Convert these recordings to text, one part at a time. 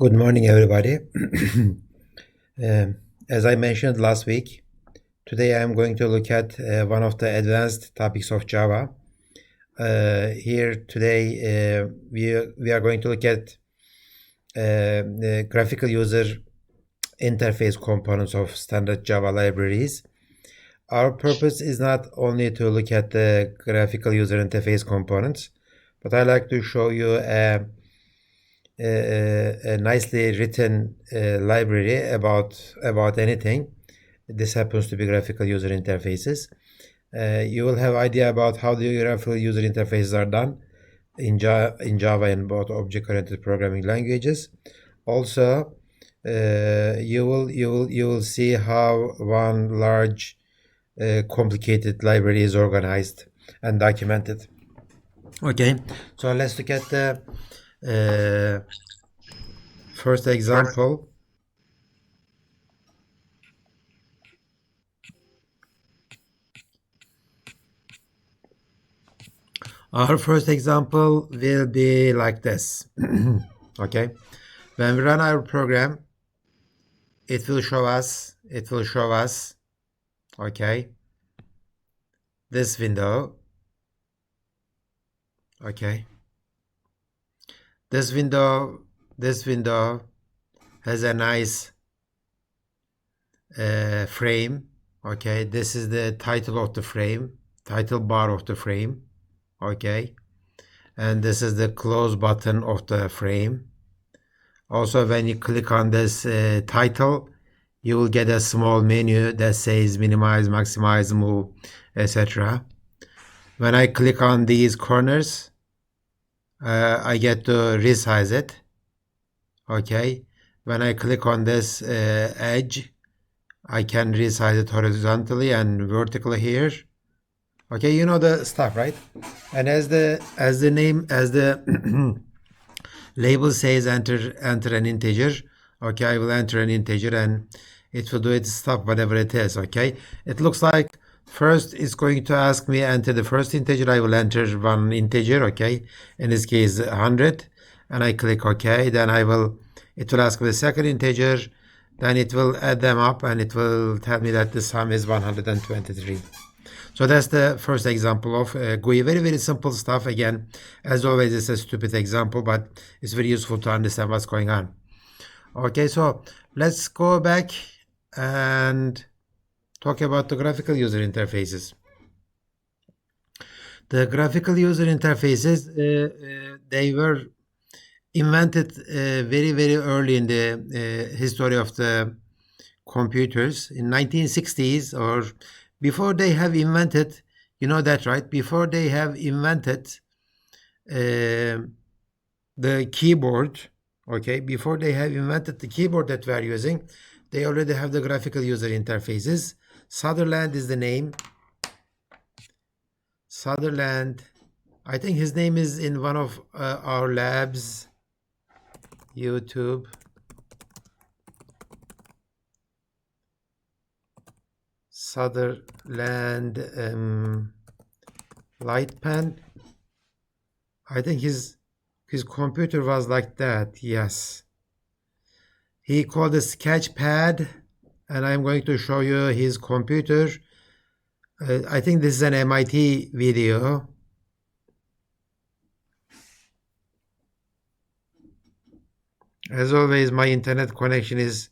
Good morning, everybody. As I mentioned last week, today I am going to look at one of the advanced topics of Java. Here today we are going to look at the graphical user interface components of standard Java libraries. Our purpose is not only to look at the graphical user interface components, but I like to show you a nicely written library about anything. This happens to be graphical user interfaces. You will have idea about how the graphical user interfaces are done in Java and both object-oriented programming languages. Also, you will see how one large complicated library is organized and documented. Okay, so let's look at the first example. Our first example will be like this. Okay, when we run our program, it will show us, okay, this window. Okay, this window has a nice frame. Okay, this is the title of the frame, title bar of the frame. Okay, and this is the close button of the frame. Also, when you click on this title, you will get a small menu that says minimize, maximize, move, etc. When I click on these corners, I get to resize it. Okay, when I click on this edge, I can resize it horizontally and vertically here. Okay, you know the stuff, right? And as the label says enter an integer. Okay, I will enter an integer and it will do its stuff, whatever it is. Okay, it looks like first it's going to ask me enter the first integer. I will enter one integer. Okay, in this case 100, and I click OK. Then it will ask me the second integer. Then it will add them up and it will tell me that the sum is 123. So that's the first example of GUI. Very, very simple stuff. Again, as always, it's a stupid example, but it's very useful to understand what's going on. Okay, so let's go back and talk about the graphical user interfaces. The graphical user interfaces, they were invented very, very early in the history of the computers in 1960s, or before they have invented, you know that, right? Before they have invented the keyboard, okay? Before they have invented the keyboard that we are using, they already have the graphical user interfaces. Sutherland is the name. Sutherland, I think his name is in one of our labs, YouTube. Sutherland light pen. I think his computer was like that. Yes, he called a sketch pad, and I'm going to show you his computer. I think this is an MIT video. As always, my internet connection is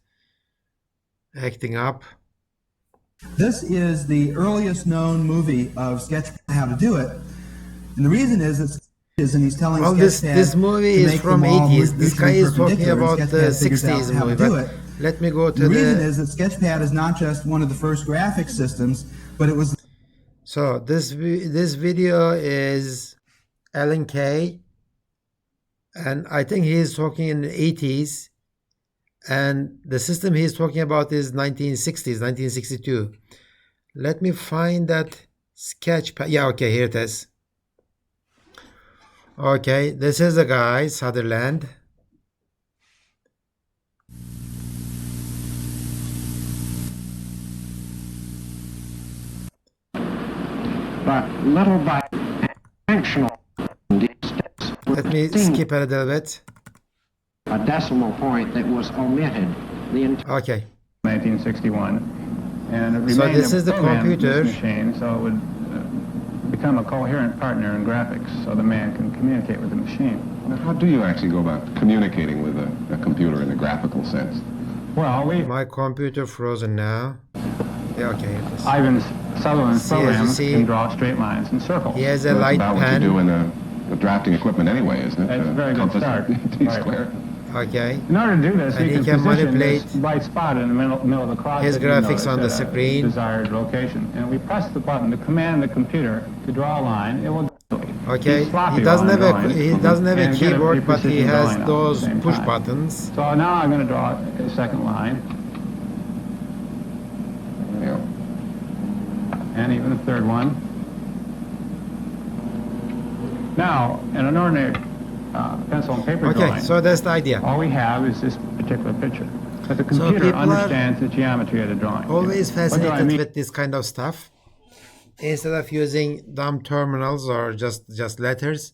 acting up. This is the earliest known movie of Sketchpad how to do it, and the reason is and he's telling Sketchpad this movie is from 80s. This guy is talking about the 60s movie, but let me go to the reason is that Sketchpad is not just one of the first graphic systems, but it was. So this video is Alan Kay, and I think he is talking in the 80s. And the system he's talking about is 1960s, 1962. Let me find that sketchpad. Yeah, okay, here it is. Okay, this is the guy, Sutherland. But little by functional. Let me skip a little bit. A decimal point that was omitted. Okay. 1961, and it So remained this is the computer. this machine, so it would become a coherent partner in graphics, so the man can communicate with the machine. Now, how do you actually go about communicating with a computer in a graphical sense? Well, My computer frozen now. Yeah, okay. Ivan Sutherland's See, as you programs see, can draw straight lines and circles. He has a That's light about what you pen. do in the drafting equipment anyway, isn't it? That's a very good Compass, start. T-square. Okay. In order to do this, And we he can can position manipulate this bright spot in the middle of the closet. his graphics on the at a screen. desired location, and we press the button to command the computer to draw a line. It will. Okay. Sloppy He doesn't while have I'm a drawing. he doesn't have a And get a keyboard, but he precision has drawing at the those same push time. buttons. So now I'm going to draw a second line, Yeah. and even a third one. Now, in an ordinary pencil and paper Okay, drawing, so that's the idea. all we have is this particular picture. But the So computer people are understands the geometry of the drawing. Always What do I fascinated mean? with this kind of stuff. Instead of using dumb terminals or just letters,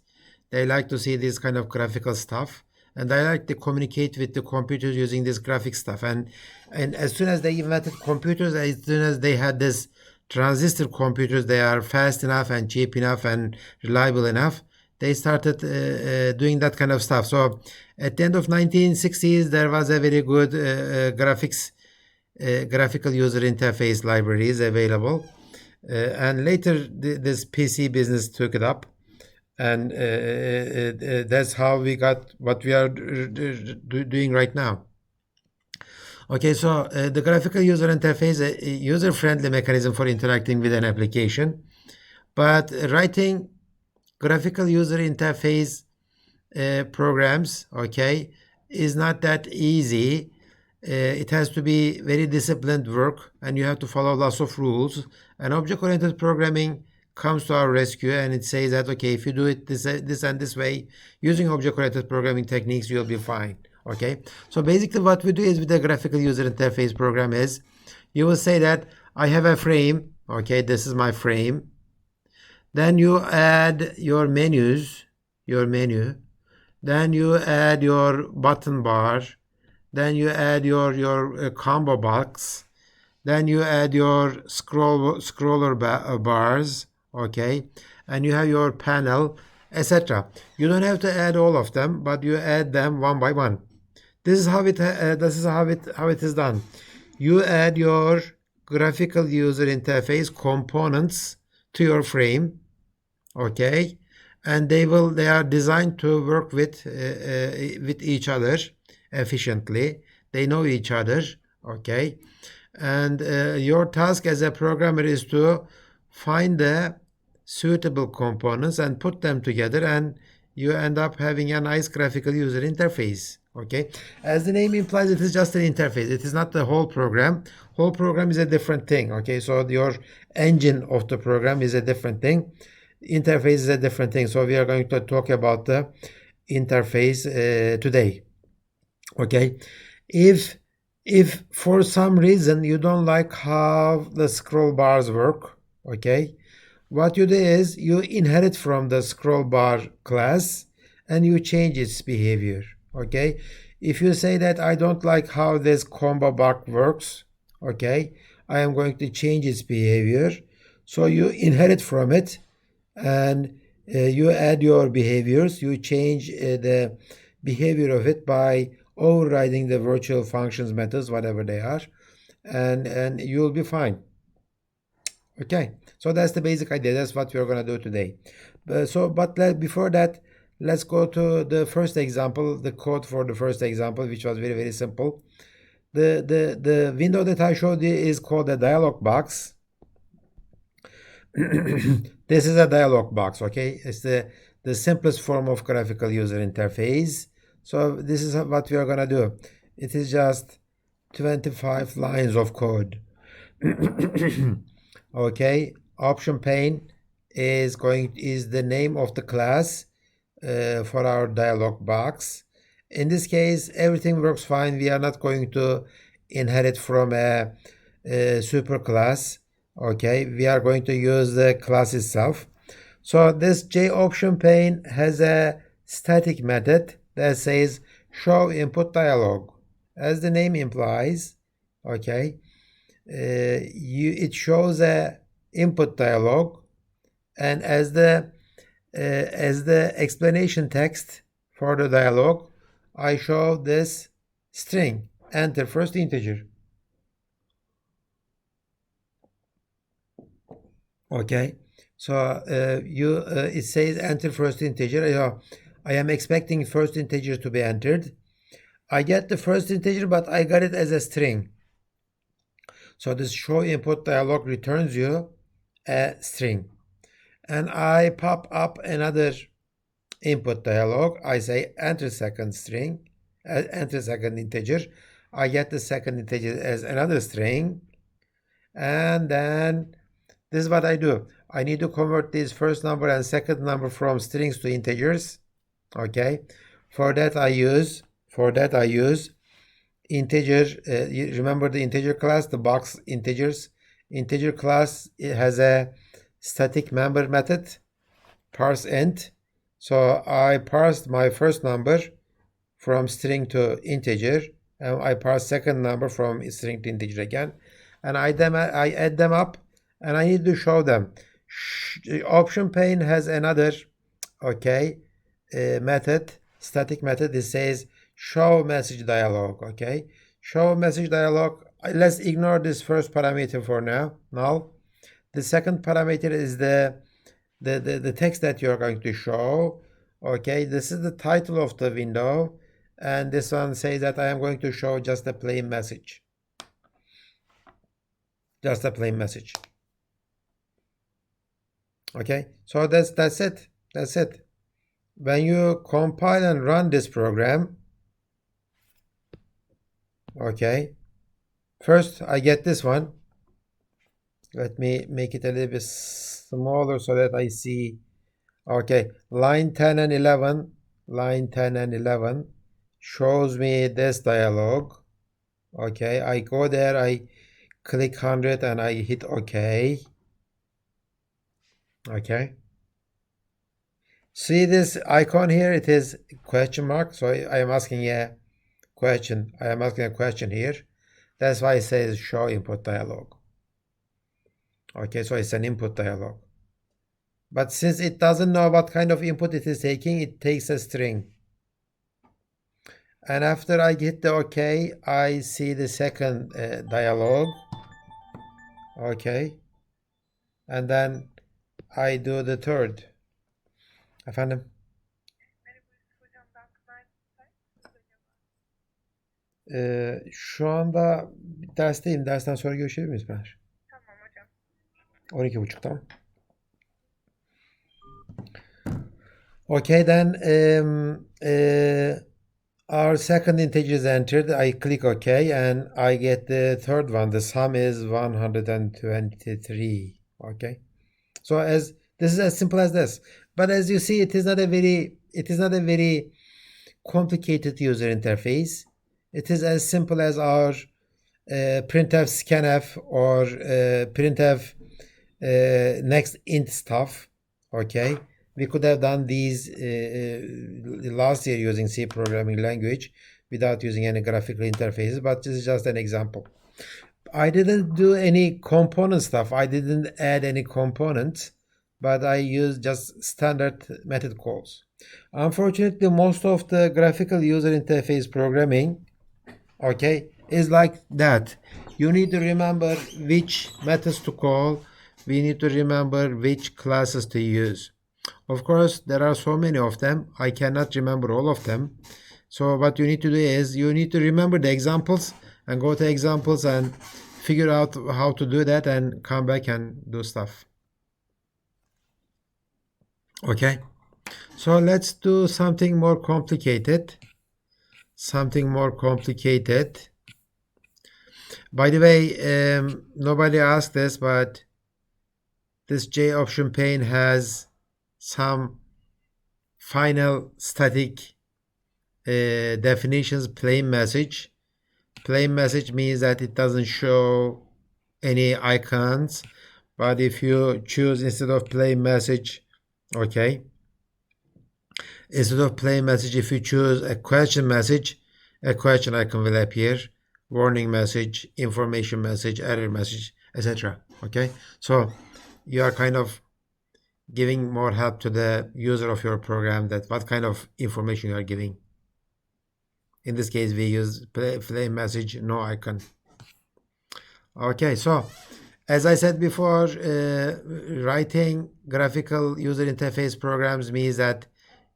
they like to see this kind of graphical stuff, and they like to communicate with the computers using this graphic stuff. And as soon as they invented computers, as soon as they had this transistor computers, they are fast enough and cheap enough and reliable enough, they started doing that kind of stuff. So at the end of 1960s, there was a very good graphical user interface libraries available. And later, this PC business took it up, and that's how we got what we are doing right now. Okay, so the graphical user interface, a user-friendly mechanism for interacting with an application, but writing graphical user interface programs, okay, is not that easy. It has to be very disciplined work, and you have to follow lots of rules. And object-oriented programming comes to our rescue, and it says that, okay, if you do it this and this way, using object-oriented programming techniques, you'll be fine. Okay, so basically what we do is with the graphical user interface program is, you will say that I have a frame, okay, this is my frame. Then you add your menus, your menu. Then you add your button bar. Then you add your combo box. Then you add your scroller bars, okay, and you have your panel, etc. You don't have to add all of them, but you add them one by one. This is how it is done. You add your graphical user interface components to your frame, okay, and they are designed to work with each other efficiently. They know each other, okay, and your task as a programmer is to find the suitable components and put them together, and you end up having a nice graphical user interface. Okay, as the name implies, it is just an interface. It is not the whole program. Whole program is a different thing. Okay, so your engine of the program is a different thing. Interface is a different thing. So we are going to talk about the interface today. Okay, if for some reason you don't like how the scroll bars work, okay, what you do is you inherit from the scroll bar class and you change its behavior. Okay, if you say that I don't like how this combo box works, okay, I am going to change its behavior. So you inherit from it, and you add your behaviors. You change the behavior of it by overriding the virtual functions methods, whatever they are, and you'll be fine. Okay, so that's the basic idea. That's what we're going to do today. Before that, let's go to the first example, the code for the first example, which was very, very simple. The window that I showed you is called a dialog box. This is a dialog box, okay? It's the simplest form of graphical user interface. So this is what we are going to do. It is just 25 lines of code. Okay, option pane is the name of the class for our dialog box. In this case, everything works fine. We are not going to inherit from a super class. Okay, we are going to use the class itself. So this J option pane has a static method that says show input dialog. As the name implies, okay, it shows a input dialog, and as the explanation text for the dialog, I show this string, enter first integer. Okay, so it says enter first integer. I am expecting first integer to be entered. I get the first integer, but I got it as a string. So this show input dialog returns you a string. And I pop up another input dialog. I say enter second string, enter second integer. I get the second integer as another string. And then this is what I do. I need to convert this first number and second number from strings to integers. Okay. For that I use integer. You remember the integer class, the box integers. Integer class, it has a static member method, parse int. So I parsed my first number from string to integer, and I parse second number from string to integer again, and I add them up, and I need to show them. Option pane has another method, static method. It says show message dialog. Okay, show message dialog. Let's ignore this first parameter for now. The second parameter is the text that you're going to show. Okay, this is the title of the window, and this one says that I am going to show just a plain message. Just a plain message. Okay, so that's it. That's it. When you compile and run this program, okay, first I get this one. Let me make it a little bit smaller so that I see. Okay, line 10 and 11, line 10 and 11 shows me this dialog. Okay, I go there, I click 100 and I hit OK. Okay. See this icon here? It is question mark. So I am asking a question. I am asking a question here. That's why it says show input dialog. Okay, so it's an input dialog. But since it doesn't know what kind of input it is taking, it takes a string. And after I hit the OK, I see the second dialog. Okay. And then I do the third. Efendim? Şu anda dersteyim. Dersten sonra görüşebilir miyiz Pınar? Tamam hocam. 12.30'da. Okay, then our second integer is entered. I click OK and I get the third one. The sum is 123. Okay, so as this is as simple as this. But as you see, it is not a very complicated user interface. It is as simple as our printf scanf or printf next int stuff. Okay, we could have done these last year using C programming language without using any graphical interfaces, but this is just an example. I didn't do any component stuff. I didn't add any components, but I used just standard method calls. Unfortunately, most of the graphical user interface programming, okay, is like that. You need to remember which methods to call. We need to remember which classes to use. Of course, there are so many of them. I cannot remember all of them. So what you need to do is you need to remember the examples and go to examples and figure out how to do that and come back and do stuff. Okay. So let's do something more complicated. Something more complicated. By the way, nobody asked this, but this J option pane has some final static definitions. Plain message. Plain message means that it doesn't show any icons, but if you choose instead of plain message, okay, Instead of plain message, if you choose a question message, a question icon will appear, warning message, information message, error message, etc. Okay, so you are kind of giving more help to the user of your program, that what kind of information you are giving. In this case, we use plain message, no icon. Okay, so as I said before, writing graphical user interface programs means that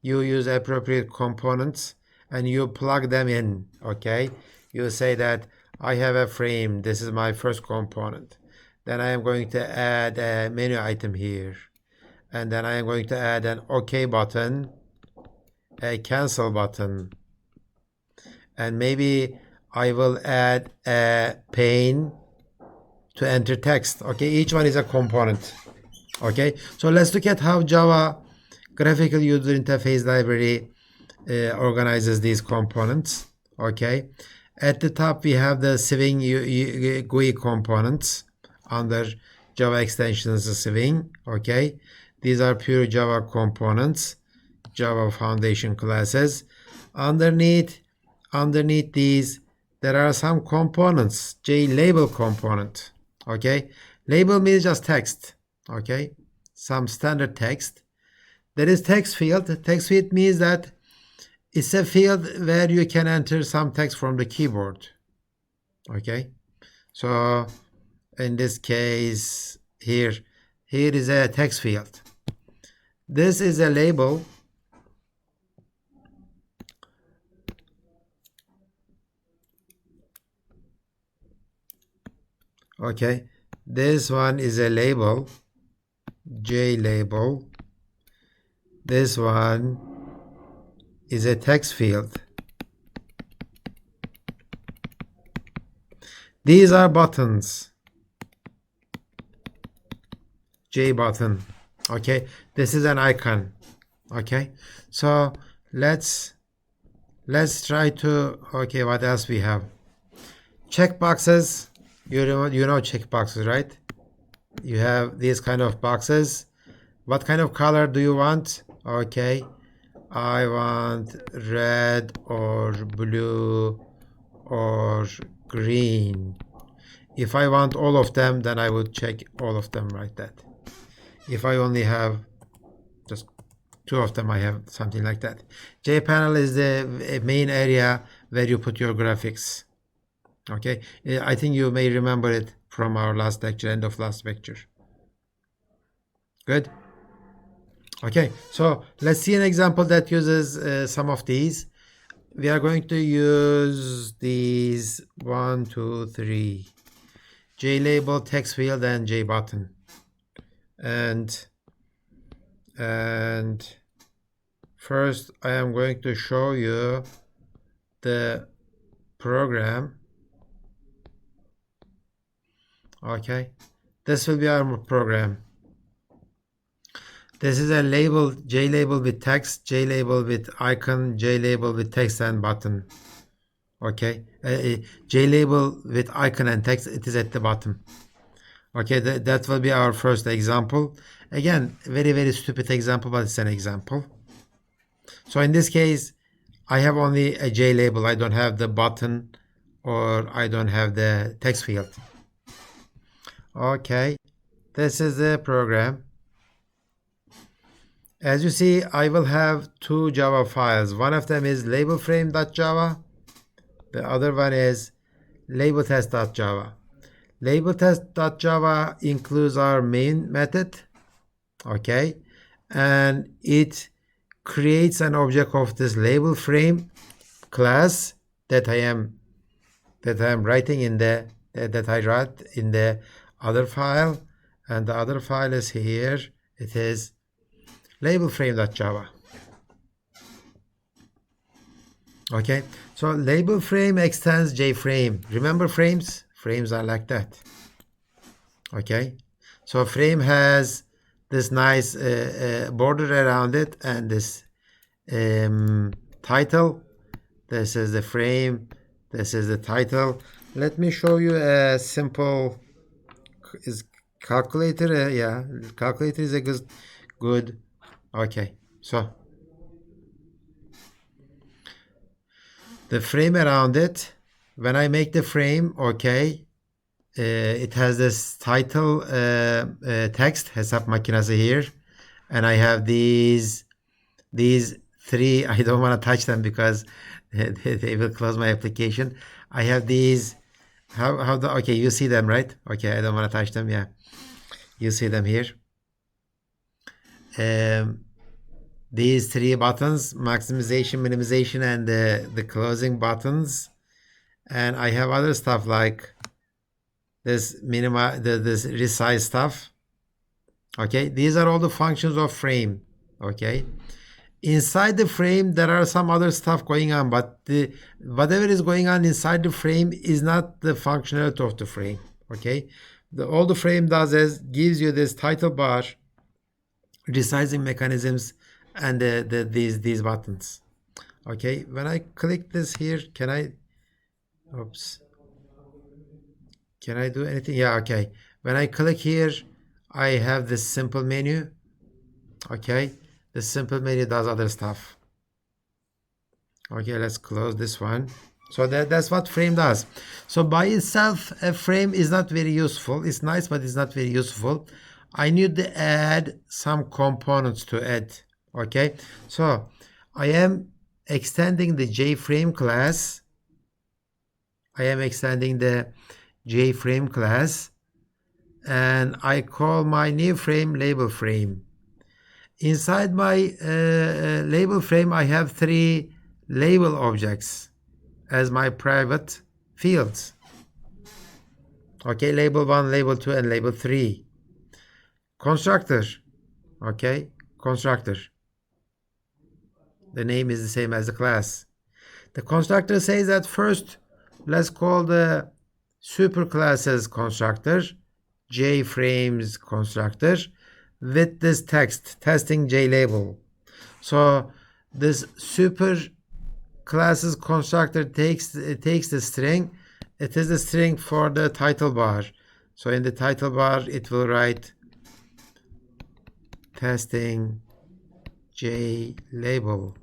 you use appropriate components and you plug them in. Okay, you say that I have a frame, this is my first component, then I am going to add a menu item here, and then I am going to add an OK button, a cancel button, and maybe I will add a pane to enter text. Okay, each one is a component. Okay, so let's look at how Java graphical user interface library organizes these components. Okay, at the top we have the Swing GUI components under Java extensions Swing. Okay, these are pure Java components, Java foundation classes. Underneath these there are some components. Jlabel component. Okay, label means just text. Okay, some standard text. There is text field. Text field means that it's a field where you can enter some text from the keyboard. Okay, so in this case here is a text field. This is a label. Okay, this one is a label, Jlabel. This one is a text field. These are buttons, J button. Okay, this is an icon. Okay, so let's try to, okay, what else we have? Checkboxes. You know checkboxes, right? You have these kind of boxes. What kind of color do you want? Okay, I want red or blue or green. If I want all of them, then I would check all of them like that. If I only have just two of them, I have something like that. JPanel is the main area where you put your graphics. Okay, I think you may remember it from our last lecture, end of last lecture. Good. Okay, so let's see an example that uses some of these. We are going to use these 1, 2, 3. Jlabel, text field, and J button. And first I am going to show you the program. Okay, this will be our program. This is a label, Jlabel with text, Jlabel with icon, Jlabel with text and button. Okay, Jlabel with icon and text, it is at the bottom. Okay, that will be our first example. Again, very, very stupid example, but it's an example. So in this case, I have only a Jlabel. I don't have the button or I don't have the text field. Okay, this is the program. As you see, I will have two Java files. One of them is labelframe.java. The other one is labeltest.java. Labeltest.java includes our main method. Okay, and it creates an object of this labelframe class that I am writing in the that I write in the other file, and the other file is here. It is labelframe.java. Okay, so labelframe extends Jframe. Remember frames? Frames are like that. Okay, so frame has this nice border around it, and this title. This is the frame. This is the title. Let me show you a simple calculator. Yeah, calculator is a good. Okay, so the frame around it. When I make the frame, okay, it has this title text, hesap makinesi here, and I have these three. I don't want to touch them because they will close my application. I have these. Okay, you see them, right? Okay, I don't want to touch them. Yeah, you see them here. These three buttons, maximization, minimization, and the closing buttons. And I have other stuff like this this resize stuff. Okay, these are all the functions of frame. Okay, inside the frame there are some other stuff going on, but whatever is going on inside the frame is not the functionality of the frame. Okay, all the frame does is gives you this title bar, resizing mechanisms, and these buttons. Okay, when I click this here, can I do anything? Yeah, okay. When I click here, I have this simple menu. Okay, the simple menu does other stuff. Okay, let's close this one. So that's what frame does. So by itself, a frame is not very useful. It's nice, but it's not very useful. I need to add some components to it. Okay, so I am extending the Jframe class. I am extending the Jframe class, and I call my new frame label frame. Inside my label frame, I have three label objects as my private fields. Okay, label 1, label 2, and label 3. Constructor. Okay, constructor. The name is the same as the class. The constructor says that first, let's call the superclasses constructor, Jframes constructor, with this text, testing Jlabel. So this super classes constructor takes the string. It is the string for the title bar. So in the title bar, it will write testing Jlabel.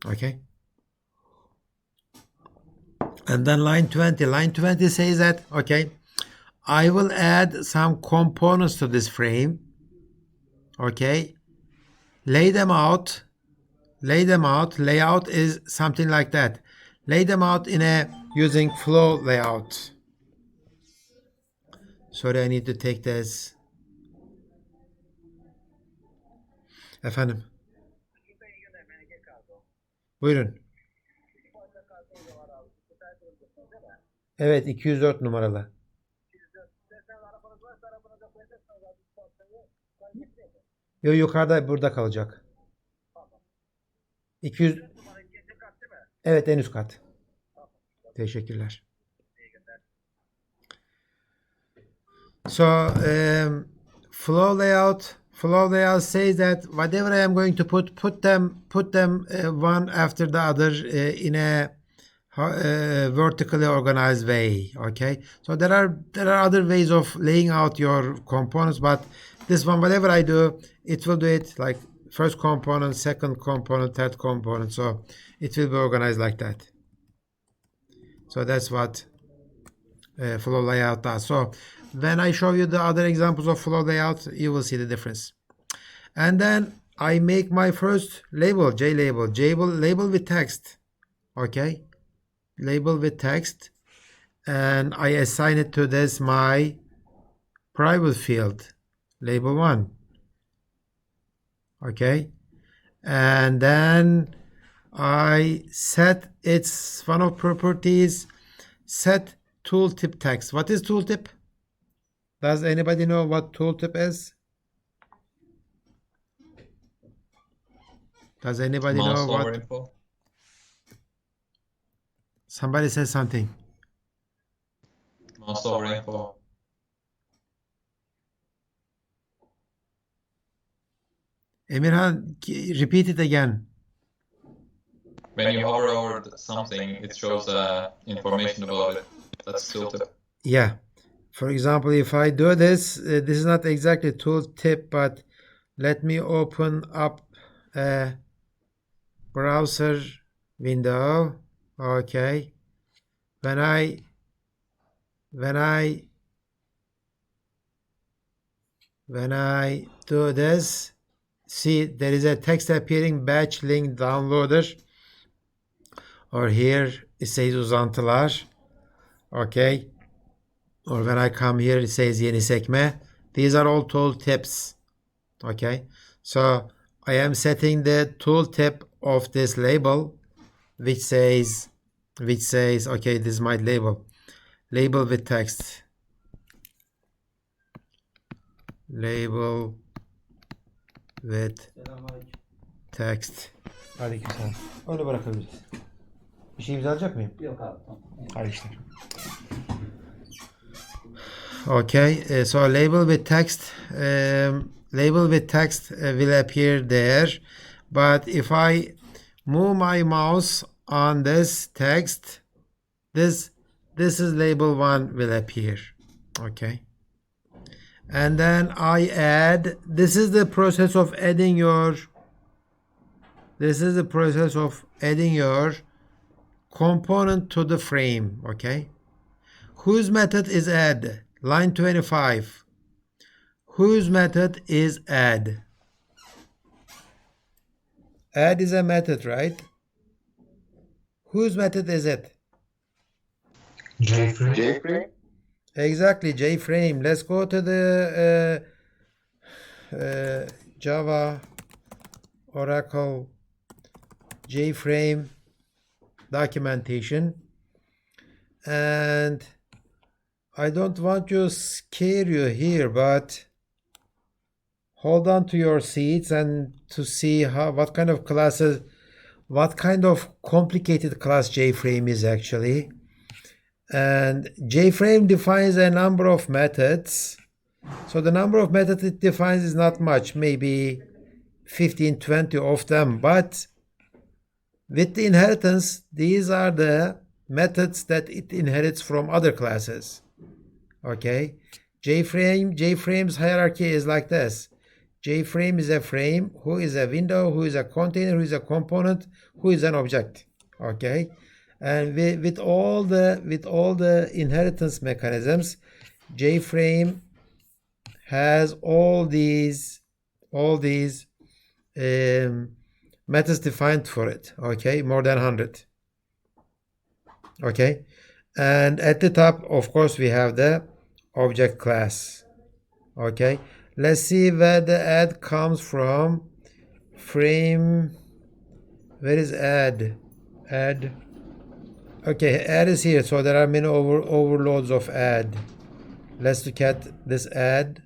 Okay. And then line 20. Line 20 says that, okay, I will add some components to this frame. Okay. Lay them out. Layout is something like that. Lay them out using flow layout. Sorry, I need to take this. Efendim. Buyurun. Evet, 204 numaralı. Yok, yukarıda, burada kalacak. 200. Evet, en üst kat. Teşekkürler. So flow layout says that whatever I am going to put them one after the other in a vertically organized way. Okay, so there are other ways of laying out your components, but this one, whatever I do, it will do it like first component, second component, third component. So it will be organized like that. So that's what flow layout does. So when I show you the other examples of flow layout, you will see the difference. And then I make my first label, Jlabel, label with text. Okay, label with text, and I assign it to this my private field, label 1. Okay, and then I set its one of properties, set tooltip text. What is tooltip? Does anybody know what tooltip is? Does anybody know what? Info. Somebody said something. Mouse over info. Emirhan, repeat it again. When you hover over something, it shows information about it. That's tooltip. Yeah. For example, if I do this, this is not exactly tooltip, but let me open up a browser window. Okay. When I do this, see there is a text appearing, batch link downloader, or here it says uzantılar. Okay. Or when I come here it says yeni sekme. These are all tooltips. Okay. So I am setting the tooltip of this label, which says okay, this is my label with text, label with text. Aleykümselam. Öyle bırakabiliriz. Bir şey imzalayacak mıyım? Yok abi. Tamam. Hadi işler. Okay, so label with text will appear there, but if I move my mouse on this text, this is label 1 will appear. Okay, and then I add, this is the process of adding your component to the frame. Okay, whose method is add? Line 25. Whose method is add? Add is a method, right? Whose method is it? Jframe? Exactly, Jframe. Let's go to the Java, Oracle, Jframe documentation. And I don't want to scare you here, but hold on to your seats and to see what kind of complicated class Jframe is actually. And Jframe defines a number of methods. So the number of methods it defines is not much, maybe 15, 20 of them. But with the inheritance, these are the methods that it inherits from other classes. Okay, Jframe's hierarchy is like this. Jframe is a frame, who is a window, who is a container, who is a component, who is an object. Okay, and with all the inheritance mechanisms, Jframe has all these methods defined for it. Okay, more than 100. Okay, and at the top, of course, we have the object class. Okay, let's see where the add comes from. Frame, where is add? Okay, add is here, so there are many overloads of add. Let's look at this add.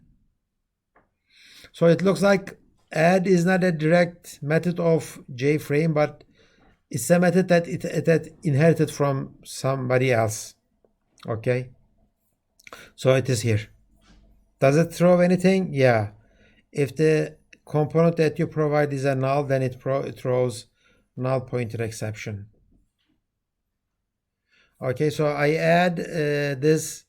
So it looks like add is not a direct method of Jframe, but it's a method that it inherited from somebody else. Okay, so it is here. Does it throw anything? Yeah. If the component that you provide is a null, then it throws null pointer exception. Okay, so I add this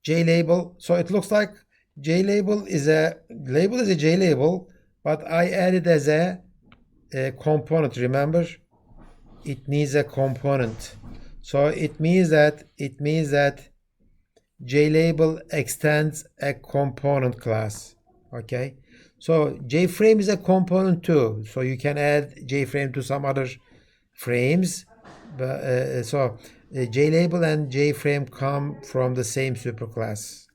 Jlabel. So it looks like Jlabel is a Jlabel, but I added as a component. Remember, it needs a component. So it means that Jlabel extends a component class. Okay, so Jframe is a component too, so you can add Jframe to some other frames. But Jlabel and Jframe come from the same superclass.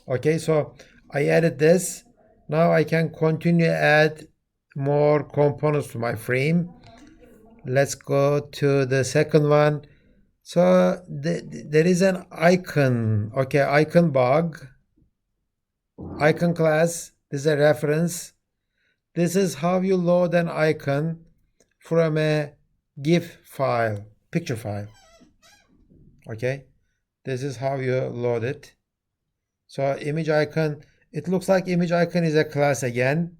Okay, so I added this. Now I can continue to add more components to my frame. Let's go to the second one. So there is an icon. Okay, icon bug. Icon class. This is a reference. This is how you load an icon from a GIF file, picture file. Okay, this is how you load it. So image icon. It looks like image icon is a class again.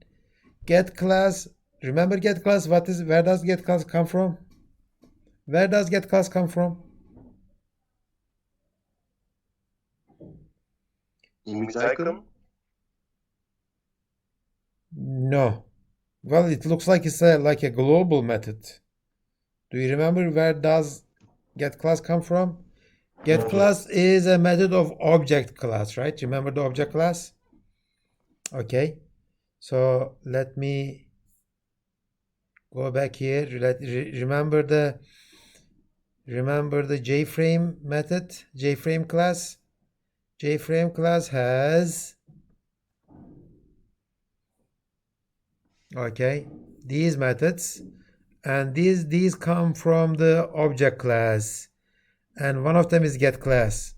Get class. Remember get class. Where does get class come from? Where does get class come from? Image icon? No. Well, it looks like it's like a global method. Do you remember where does getClass come from? GetClass is a method of object class, right? Remember the object class? Okay. So let me go back here. Remember the Jframe method, Jframe class. Jframe class has these methods, and these come from the object class, and one of them is getClass.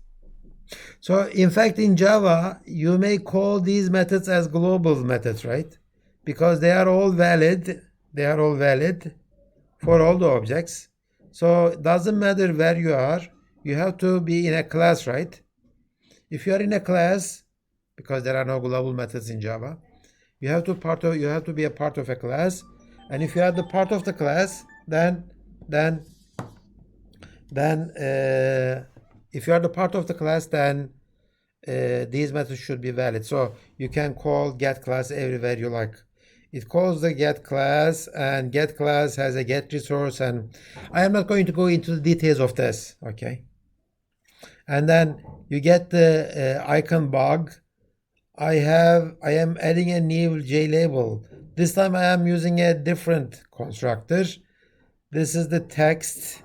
So in fact, in Java, you may call these methods as global methods, right? Because they are all valid. They are all valid for all the objects. So it doesn't matter where you are. You have to be in a class, right? If you are in a class, because there are no global methods in Java, you have to be a part of a class. And if you are the part of the class, then if you are the part of the class, then these methods should be valid. So you can call getClass everywhere you like. It calls the getClass, and getClass has a get resource, and I am not going to go into the details of this, okay? And then you get the icon bug. I am adding a new Jlabel. This time I am using a different constructor. This is the text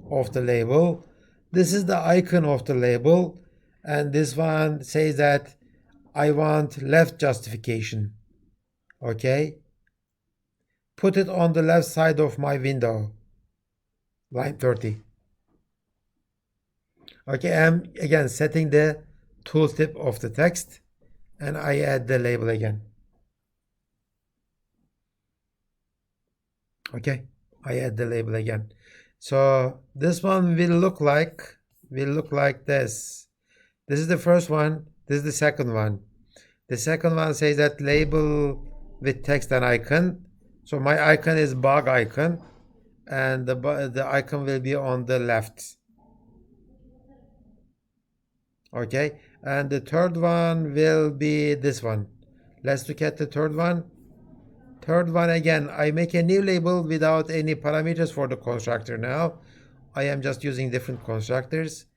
of the label. This is the icon of the label, and this one says that I want left justification. Okay, put it on the left side of my window, line 30. Okay, I'm again setting the tooltip of the text, and I add the label again. Okay, I add the label again. So this one will look like this. This is the first one. This is the second one. The second one says that label with text and icon. So my icon is bug icon, and the icon will be on the left. Okay, and the third one will be this one. Let's look at the third one. Third one, again, I make a new label without any parameters for the constructor now. I am just using different constructors.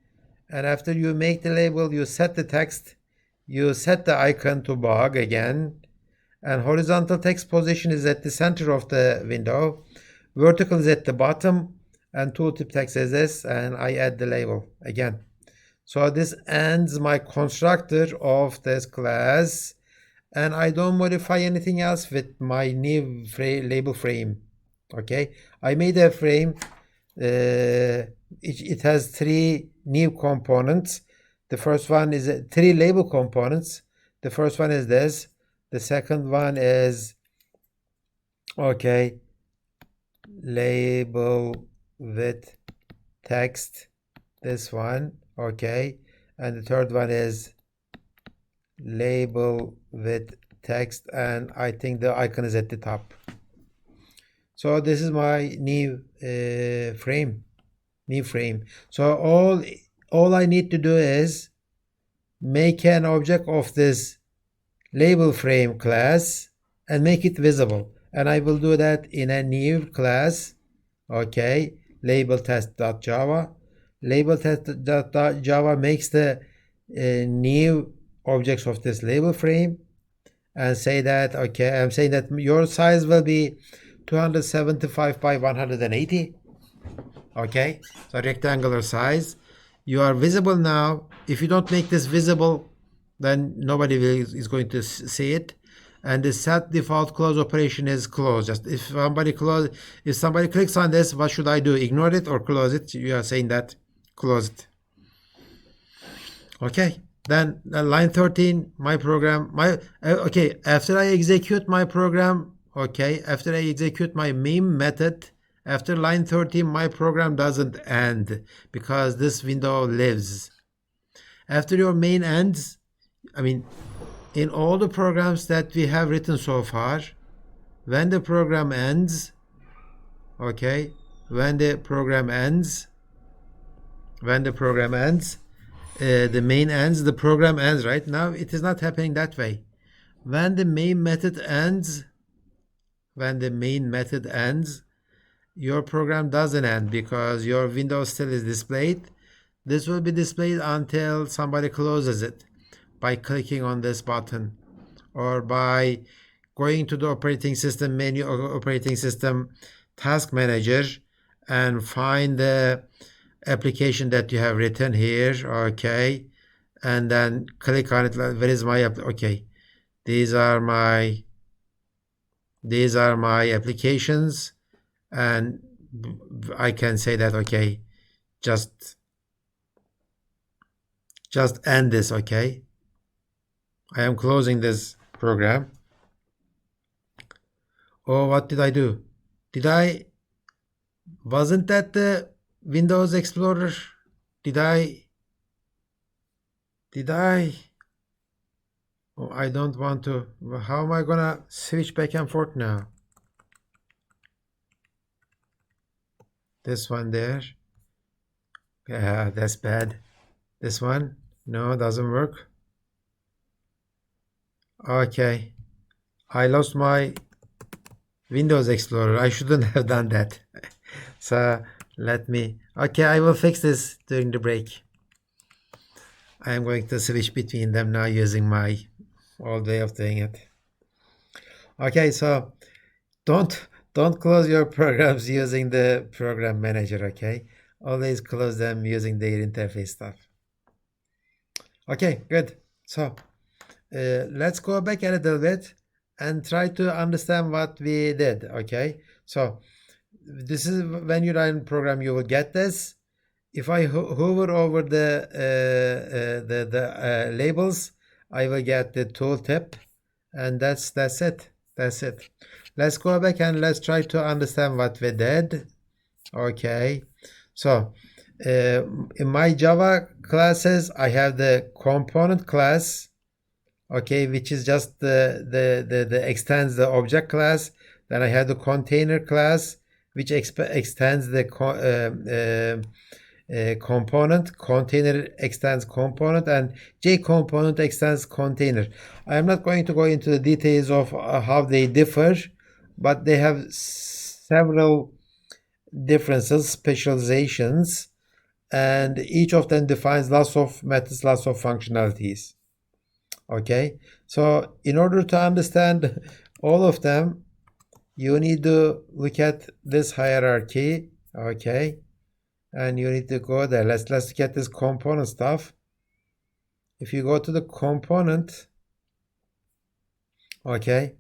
And after you make the label, you set the text, you set the icon to bug again, and horizontal text position is at the center of the window, vertical is at the bottom, and tooltip text is this, and I add the label again. So this ends my constructor of this class, and I don't modify anything else with my new label frame. Okay, I made a frame. It has 3 new components. The first one is 3 label components. The first one is this. The second one is label with text, this one, okay, and the third one is label with text, and I think the icon is at the top. So this is my new frame. So all I need to do is make an object of this label frame class and make it visible, and I will do that in a new class. Okay, label test.java. Label test.java makes the new objects of this label frame, and say that, okay, I'm saying that your size will be 275 by 180. Okay, so rectangular size. You are visible now. If you don't make this visible, then nobody is going to see it. And the set default close operation is close. Just if somebody clicks on this, what should I do? Ignore it or close it? You are saying that close it. Okay, then line 13, my program, after I execute my program, after I execute my main method, after line 13, my program doesn't end because this window lives. After your main ends, in all the programs that we have written so far, when the program ends, the main ends, the program ends, right? Now it is not happening that way. When the main method ends, when the main method ends, your program doesn't end because your window still is displayed. This will be displayed until somebody closes it by clicking on this button or by going to the operating system menu or operating system task manager and find the application that you have written here, okay, and then click on it. Where is my okay, these are my applications, and I can say that, okay, just end this, okay. I am closing this program. Oh, what did I do? Wasn't that the Windows Explorer? Did I? Oh, I don't want to. How am I gonna switch back and forth now? This one there. Yeah, that's bad. This one? No, doesn't work. Okay. I lost my Windows Explorer. I shouldn't have done that. So let me. Okay, I will fix this during the break. I am going to switch between them now using my old way of doing it. Okay, so don't close your programs using the program manager, okay? Always close them using their interface stuff. Okay, good. So let's go back a little bit and try to understand what we did, okay? So this is when you run program, you will get this. If I hover over the labels, I will get the tooltip, and that's it. That's it. Let's go back and let's try to understand what we did. Okay, so in my Java classes, I have the component class, okay, which is just the extends the object class. Then I have the container class, which extends the component. Container extends component, and JComponent extends container. I am not going to go into the details of how they differ, but they have several differences, specializations, and each of them defines lots of methods, lots of functionalities. Okay, so in order to understand all of them, you need to look at this hierarchy, okay, and you need to go there. Let's look at this component stuff. If you go to the component, okay,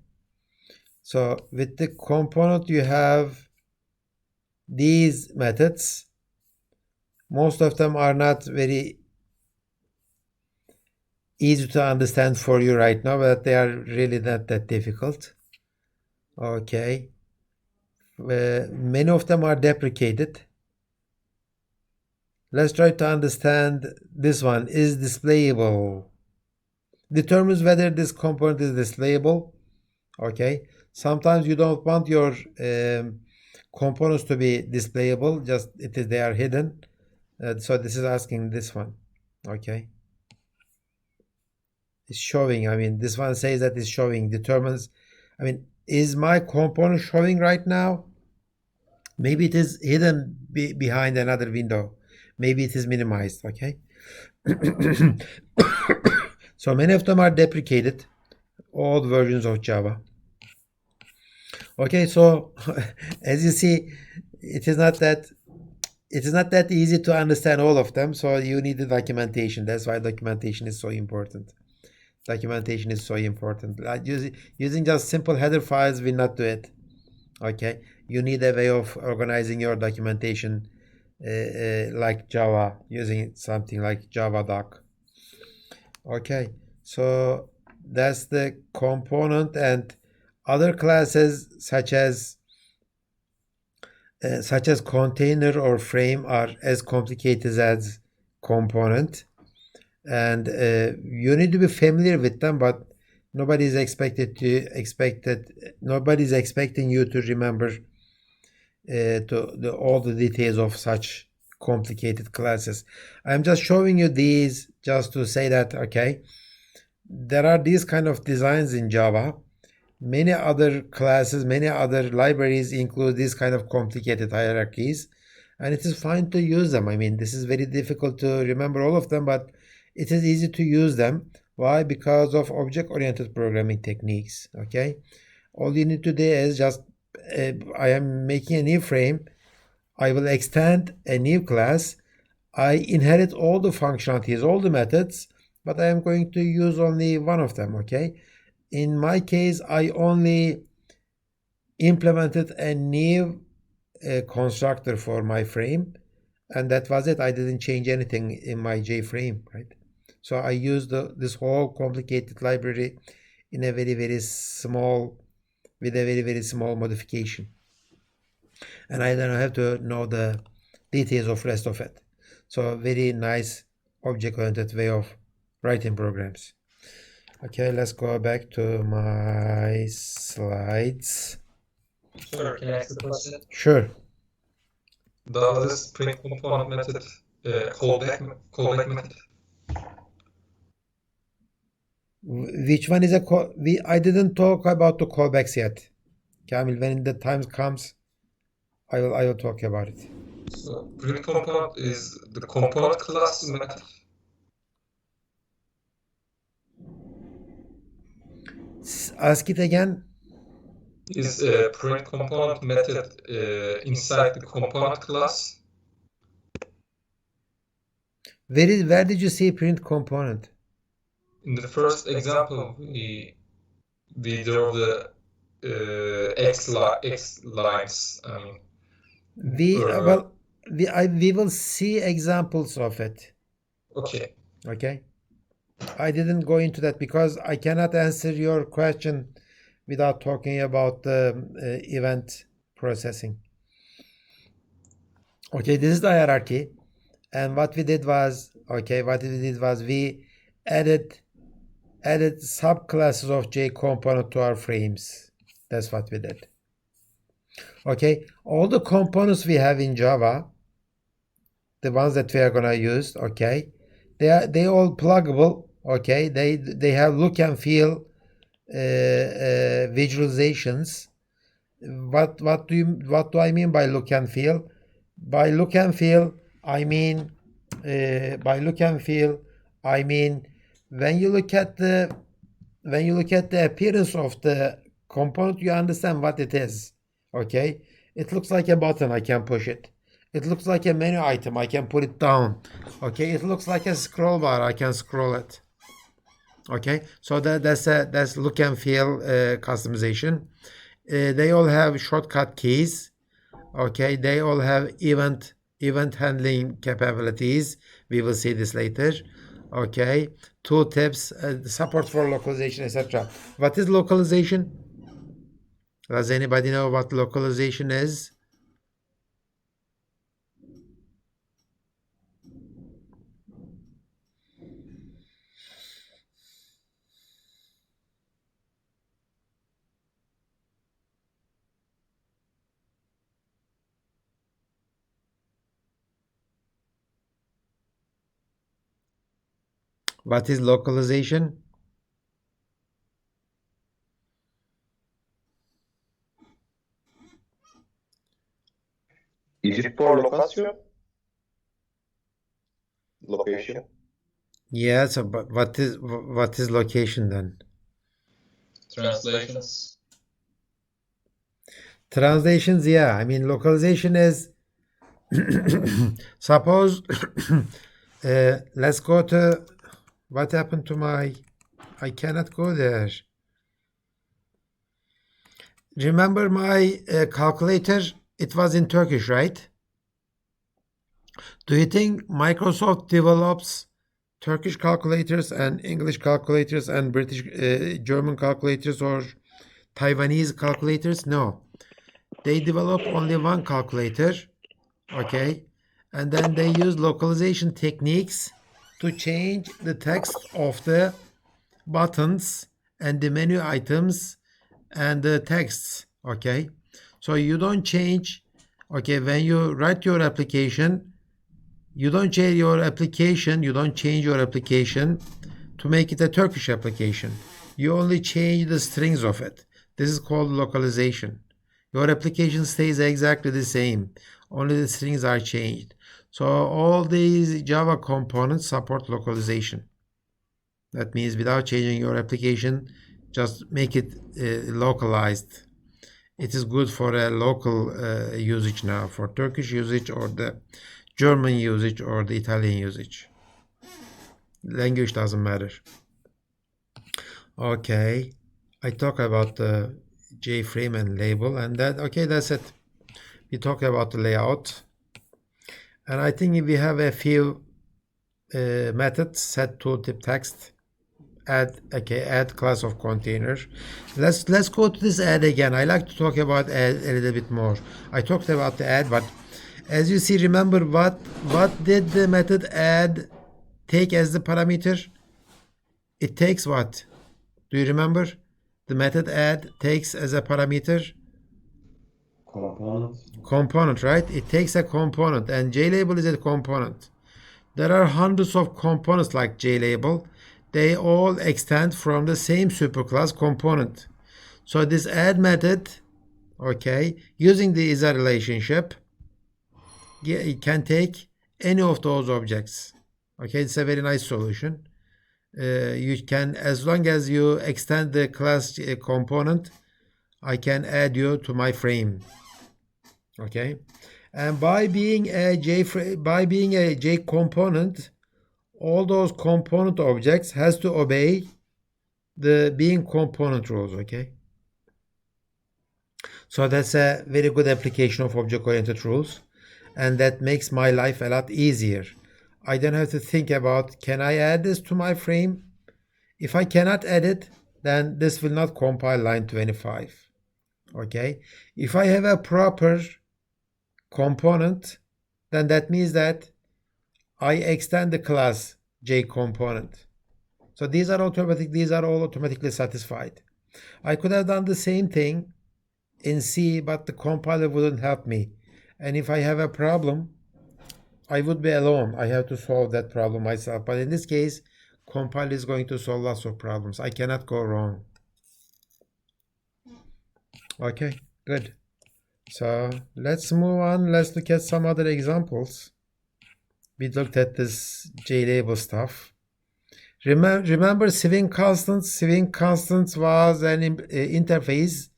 so with the component you have these methods. Most of them are not very easy to understand for you right now, but they are really not that difficult. Okay, many of them are deprecated. Let's try to understand this one. Is displayable. Determines whether this component is displayable. Okay, sometimes you don't want your components to be displayable, just they are hidden. So this is asking this one. Okay, it's showing. I mean, this one says that it's showing. Determines. I mean, is my component showing right now? Maybe it is hidden behind another window. Maybe it is minimized. Okay. So many of them are deprecated, old versions of Java. Okay, so as you see, it is not that easy to understand all of them. So you need the documentation. That's why documentation is so important. Documentation is so important. Using just simple header files will not do it. Okay, you need a way of organizing your documentation like Java, using something like Javadoc. Okay, so that's the component, and other classes such as container or frame are as complicated as component, and you need to be familiar with them, but nobody's expecting you to remember all the details of such complicated classes. I'm just showing you these just to say that, okay, there are these kind of designs in Java many other classes, many other libraries include these kind of complicated hierarchies, and it is fine to use them. I mean, this is very difficult to remember all of them, but it is easy to use them. Why? Because of object-oriented programming techniques. Okay, all you need to do is just I am making a new frame. I will extend a new class. I inherit all the functionalities, all the methods, but I am going to use only one of them. Okay, in my case, I only implemented a new constructor for my frame, and that was it. I didn't change anything in my Jframe, right? So I used this whole complicated library in a very small, with a very small modification, and I don't have to know the details of rest of it. So very nice object-oriented way of writing programs. Okay, let's go back to my slides. Sure, can I ask a question? Sure. Does this print component method callback method? Which one is a I didn't talk about the callbacks yet. Kamil, when the time comes, I will talk about it. So print component is the component class method. Ask it again. Is print component method inside the component class? Where did you see print component? In the first example, we draw the X lines. We will see examples of it. Okay. Okay. I didn't go into that because I cannot answer your question without talking about the event processing. Okay, this is the hierarchy, and what we did was we added subclasses of J component to our frames. That's what we did. Okay, all the components we have in Java, the ones that we are gonna use, okay, they all pluggable. Okay, they have look and feel visualizations. What do I mean by look and feel? By look and feel, I mean when you look at the appearance of the component, you understand what it is. Okay, it looks like a button. I can push it. It looks like a menu item. I can put it down. Okay, it looks like a scroll bar. I can scroll it. Okay, so that's look and feel customization. They all have shortcut keys. Okay, they all have event handling capabilities. We will see this later. Okay, tooltips, support for localization, etc. What is localization? Does anybody know what localization is? What is localization? Is it for location? Yeah, so but what is location then? Translations. Translations, yeah. I mean, localization is suppose let's go to what happened to my I cannot go there. Remember my calculator? It was in Turkish, right? Do you think Microsoft develops Turkish calculators and English calculators and British, German calculators or Taiwanese calculators? No. They develop only one calculator, okay? And then they use localization techniques to change the text of the buttons and the menu items and the texts, okay? So you don't change, okay, when you write your application, you don't change your application to make it a Turkish application. You only change the strings of it. This is called localization. Your application stays exactly the same, only the strings are changed. So all these Java components support localization. That means without changing your application, just make it localized. It is good for a local usage now, for Turkish usage or the German usage or the Italian usage. Language doesn't matter. Okay, I talk about the Jframe and label, and that's it. We talk about the layout, and I think we have a few methods: set tooltip text, add class of container. Let's go to this add again. I like to talk about add a little bit more. I talked about the add, but as you see, remember what did the method add take as the parameter? It takes what? Do you remember? The method add takes as a parameter component, right? It takes a component, and Jlabel is a component. There are hundreds of components like Jlabel. They all extend from the same superclass component. So this add method, okay, using the is a relationship, it can take any of those objects. Okay, it's a very nice solution. You can, as long as you extend the class component, I can add you to my frame. Okay, and by being a J component, all those component objects has to obey the being component rules. Okay, so that's a very good application of object-oriented rules, and that makes my life a lot easier. I don't have to think about, can I add this to my frame? If I cannot add it, then this will not compile line 25. Okay, if I have a proper component, then that means that I extend the class J component. So these are all automatically satisfied. I could have done the same thing in C, but the compiler wouldn't help me. And if I have a problem, I would be alone. I have to solve that problem myself. But in this case, compiler is going to solve lots of problems. I cannot go wrong. Okay, good. So let's move on. Let's look at some other examples. We looked at this Jlabel stuff. Remember swing constants? Swing constants was an interface,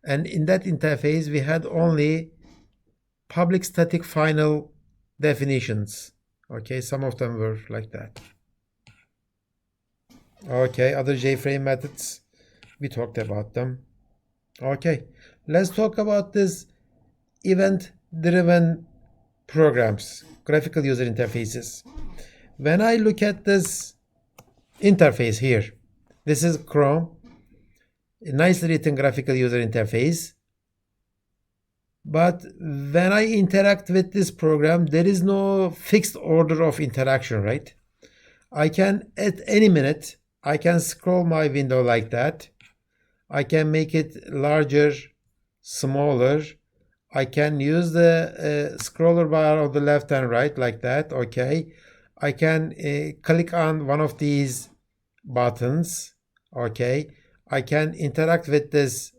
and in that interface we had only public static final definitions. Okay, some of them were like that. Okay, other Jframe methods, we talked about them. Okay, let's talk about this event-driven programs, graphical user interfaces. When I look at this interface here, this is Chrome, a nicely written graphical user interface. But when I interact with this program, there is no fixed order of interaction, right? I can, at any minute, I can scroll my window like that. I can make it larger, smaller. I can use the scroller bar on the left and right like that, okay? I can click on one of these buttons, okay? I can interact with this,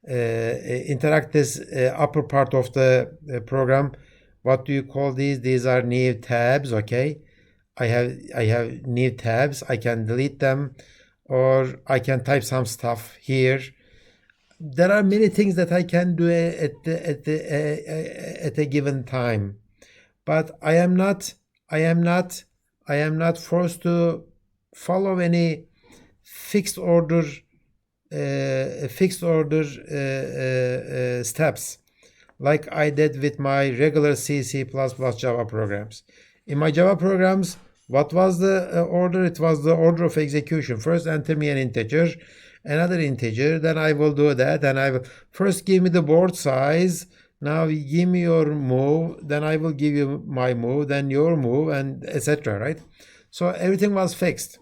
interact this upper part of the program. What do you call these? These are new tabs, okay? I have new tabs. I can delete them, or I can type some stuff here. There are many things that I can do at a given time, but I am not forced to follow any fixed order steps like I did with my regular C, C++ Java programs. In my Java programs, what was the order? It was the order of execution. First enter me an integer, another integer, then I will do that, and I will first give me the board size, now give me your move, then I will give you my move, then your move, and etc., right? So everything was fixed.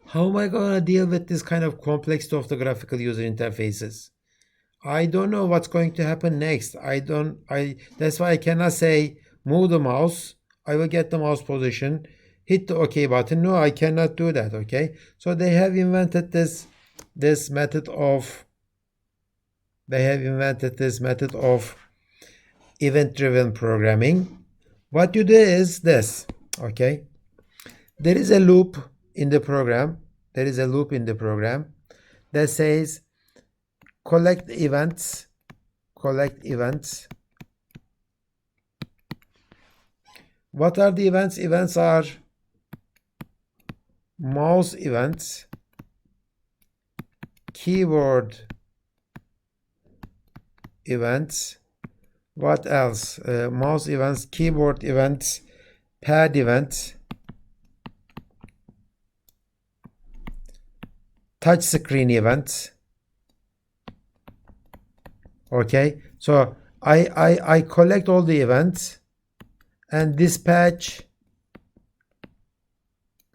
How am I going to deal with this kind of complexity of the graphical user interfaces? I don't know what's going to happen next. That's why I cannot say move the mouse. I will get the mouse position. hit the OK button. No, I cannot do that. Okay, so they have invented this method of event-driven programming. What you do is this. Okay, there is a loop in the program. That says collect events. What are the events? Events are mouse events, keyboard events. What else? Mouse events, keyboard events, pad events, touch screen events. Okay, so I collect all the events and dispatch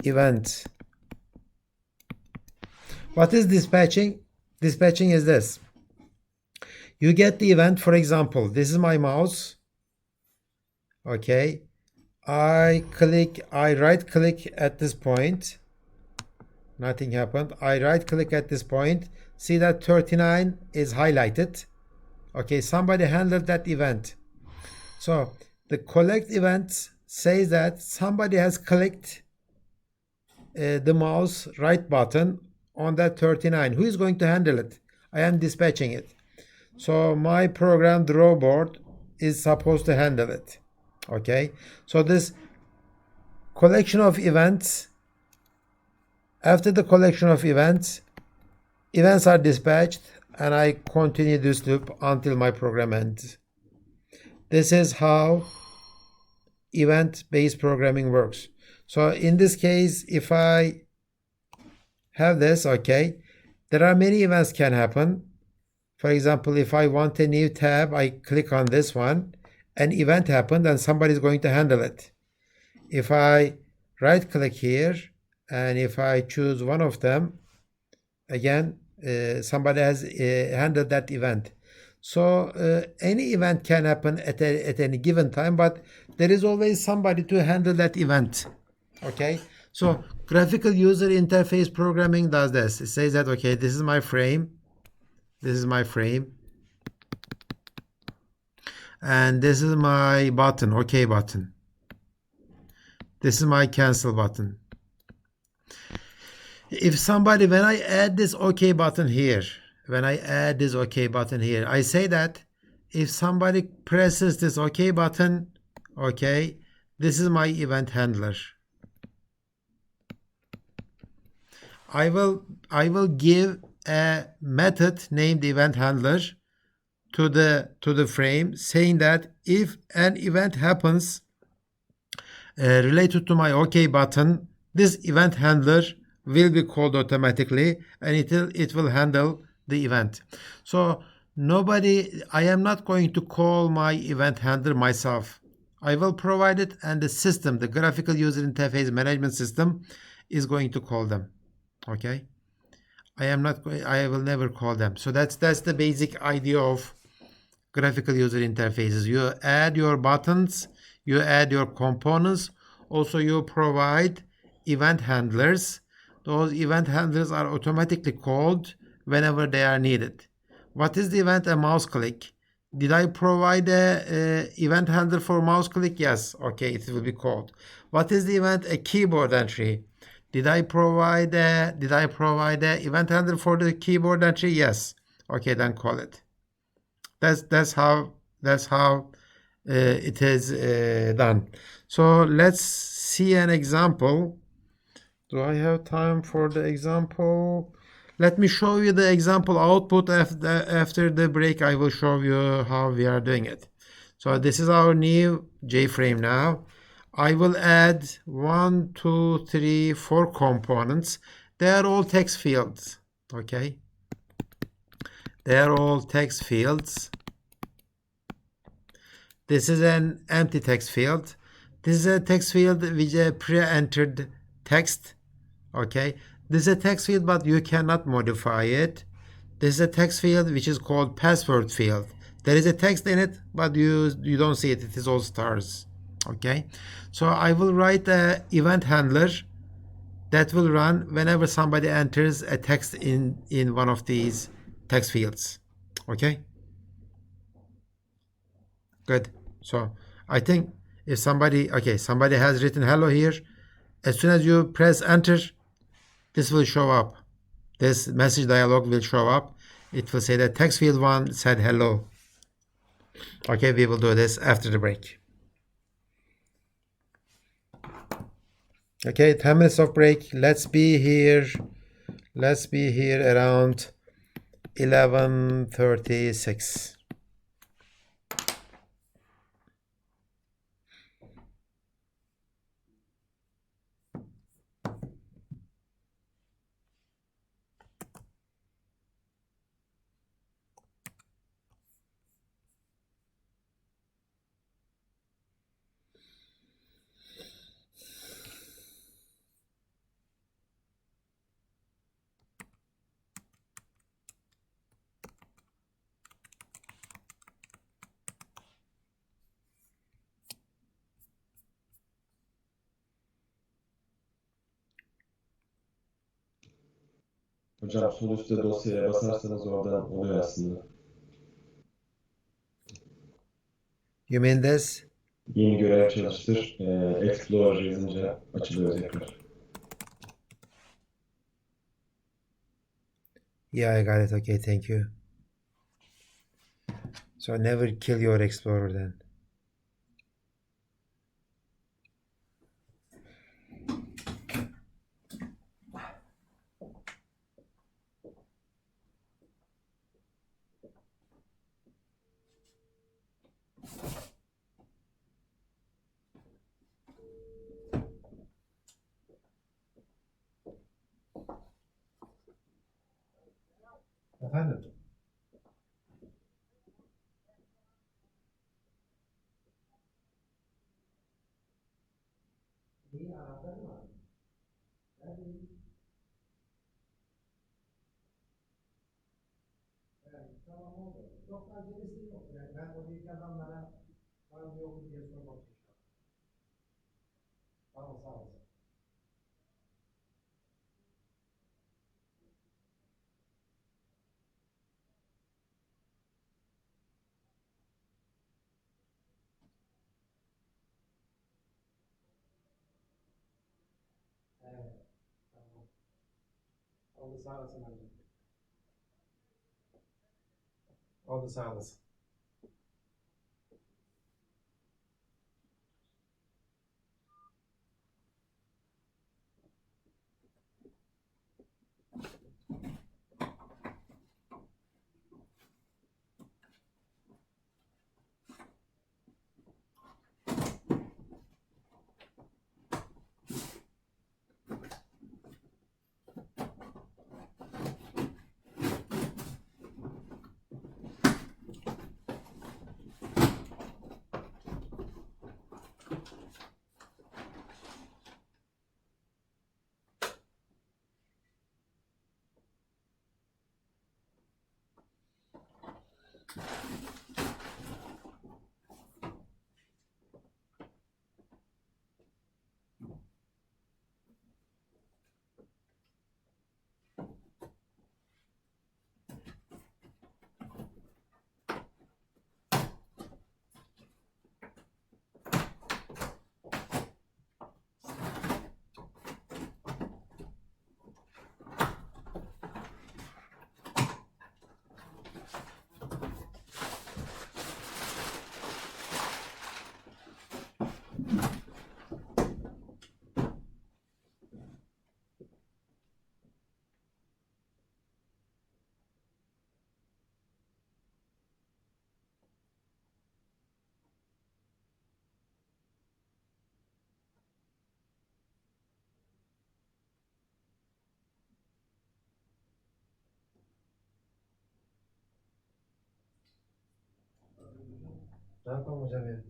events. What is dispatching? Dispatching is this. You get the event, for example, this is my mouse. Okay, I right click at this point. Nothing happened. I right click at this point. See that 39 is highlighted. Okay, somebody handled that event. So the collect event says that somebody has clicked the mouse right button on that 39. Who is going to handle it? I am dispatching it. So my program draw board is supposed to handle it. Okay, so this collection of events, after the collection of events are dispatched, and I continue this loop until my program ends. This is how event-based programming works. So in this case, if I have this, okay, there are many events can happen. For example, if I want a new tab, I click on this one, an event happened and somebody is going to handle it. If I right click here and if I choose one of them, again, somebody has handled that event. So any event can happen at any given time, but there is always somebody to handle that event. Okay, so graphical user interface programming does this. It says that, okay, this is my frame, and this is my button, OK button. This is my cancel button. If somebody, when I add this OK button here, I say that if somebody presses this OK button, okay, this is my event handler. I will give a method named event handler to the frame, saying that if an event happens related to my OK button, this event handler will be called automatically and it will handle the event. So I am not going to call my event handler myself. I will provide it, and the system, the graphical user interface management system, is going to call them. Okay, I will never call them. So that's the basic idea of graphical user interfaces. You add your buttons, you add your components, also you provide event handlers. Those event handlers are automatically called whenever they are needed. What is the event? A mouse click. Did I provide a event handler for mouse click? Yes. Okay, it will be called. What is the event? A keyboard entry. Did I provide a event handler for the keyboard entry? Yes. Okay, then call it. That's how it is done. So let's see an example. Do I have time for the example? Let me show you the example output. After the break, I will show you how we are doing it. So this is our new Jframe now. I will add 1, 2, 3, 4 components. They are all text fields. Okay. They are all text fields. This is an empty text field. This is a text field with a pre-entered text. Okay. This is a text field, but you cannot modify it. This is a text field which is called password field. There is a text in it, but you don't see it. It is all stars. Okay, so I will write a event handler that will run whenever somebody enters a text in one of these text fields. Okay, good. So I think if somebody has written hello here, as soon as you press enter, this will show up. This message dialog will show up. It will say that text field 1 said hello. Okay, we will do this after the break. Okay, 10 minutes of break. Let's be here around 11:36. Hocam sol üstte dosyaya basarsanız oradan oluyor aslında. You mean this? Yeni görev çalıştır. Explorer yazınca açılıyor tekrar. Yeah, I got it. Okay, thank you. So never kill your explorer then. Efendim? Çok da acelesi yok. Yani ben oradaki adamlara var mı yok mu diye sormak istiyorum. Tamam, sağ olasın. Evet, tamam. Oldu, sağ olasın amca. Oldu, sağ olasın. Ne yapalım hocam ya?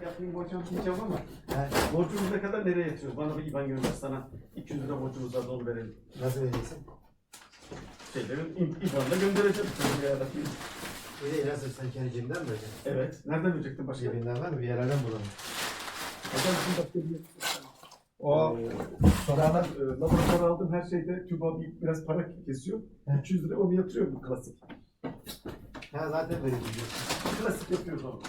yapayım borcum diyeceğim ama borcumuz ne kadar nereye yatıyor? Bana bir IBAN gönder, sana 200 lira borcumuz var, onu verelim. Nasıl vereceksin? IBAN'da göndereceğim. Nasıl, sen kendi cebinden mi vereceksin? Evet. Nereden verecektin başka? Cebinden var mı? Bir yerlerden bulalım. Hocam şimdi başka bir... Sonra laboratuvar aldım, her şeyde TÜBA biraz para kesiyor. 200 lira onu yatırıyor, bu klasik. Ha, zaten vereceğim. Klasik yapıyoruz onu.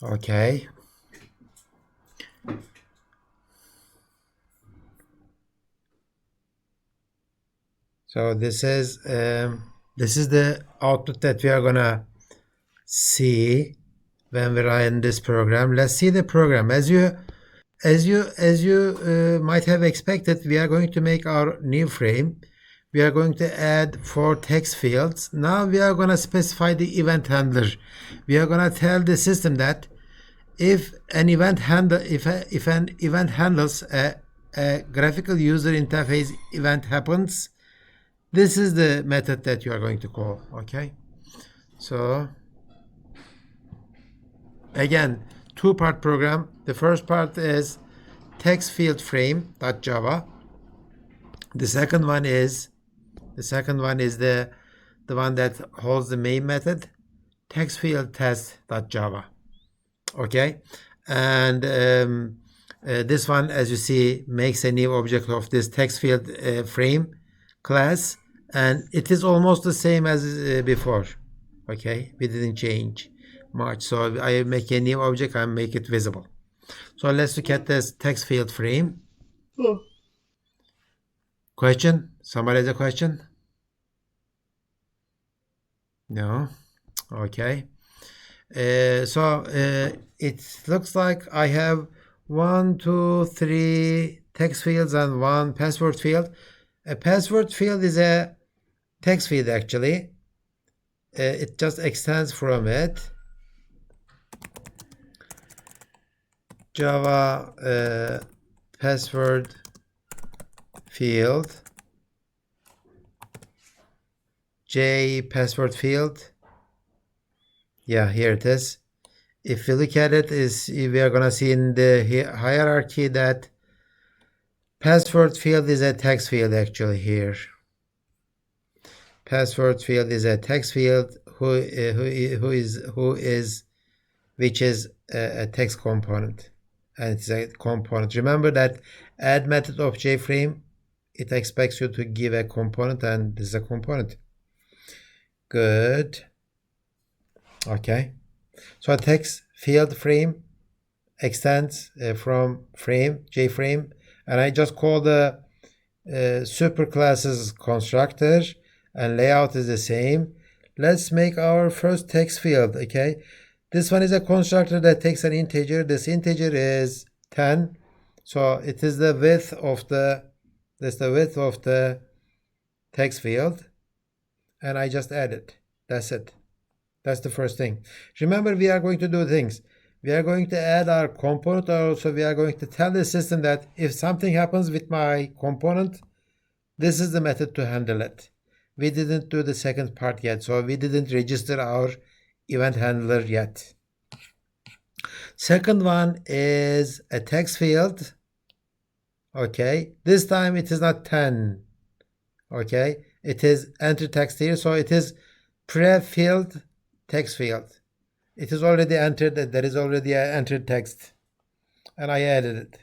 Okay. So this is the output that we are gonna see when we run this program. Let's see the program. As you might have expected, we are going to make our new frame. We are going to add 4 text fields. Now we are going to specify the event handler. We are going to tell the system that if an event handles a graphical user interface event happens, this is the method that you are going to call. Okay, so again, 2-part program. The first part is text field frame.java. The second one is the one that holds the main method, text field test.java. Okay, and this one, as you see, makes a new object of this text field frame class, and it is almost the same as before. Okay, we didn't change much. So I make a new object and make it visible. So let's look at this text field frame. Question? Somebody has a question? No? Okay. So it looks like I have 1, 2, 3 text fields and 1 password field. A password field is a text field actually. It just extends from it. Java password field, J password field. Yeah, here it is. If you look at it, we are gonna see in the hierarchy that password field is a text field actually here. Password field is a text field which is a text component, and it's a component. Remember that add method of Jframe, it expects you to give a component, and this is a component. Good. Okay. So text field frame extends from frame, Jframe, and I just call the superclasses constructor, and layout is the same. Let's make our first text field. Okay, this one is a constructor that takes an integer. This integer is 10, so it is the width of the text field, and I just add it. That's it. That's the first thing. Remember, we are going to do things. we are going to add our component. Also, we are going to tell the system that if something happens with my component, this is the method to handle it. We didn't do the second part yet, so we didn't register our event handler yet. Second one is a text field. Okay, this time it is not 10. Okay, it is enter text here, so it is pre-filled text field. It is already entered, there is already an entered text, and I added it.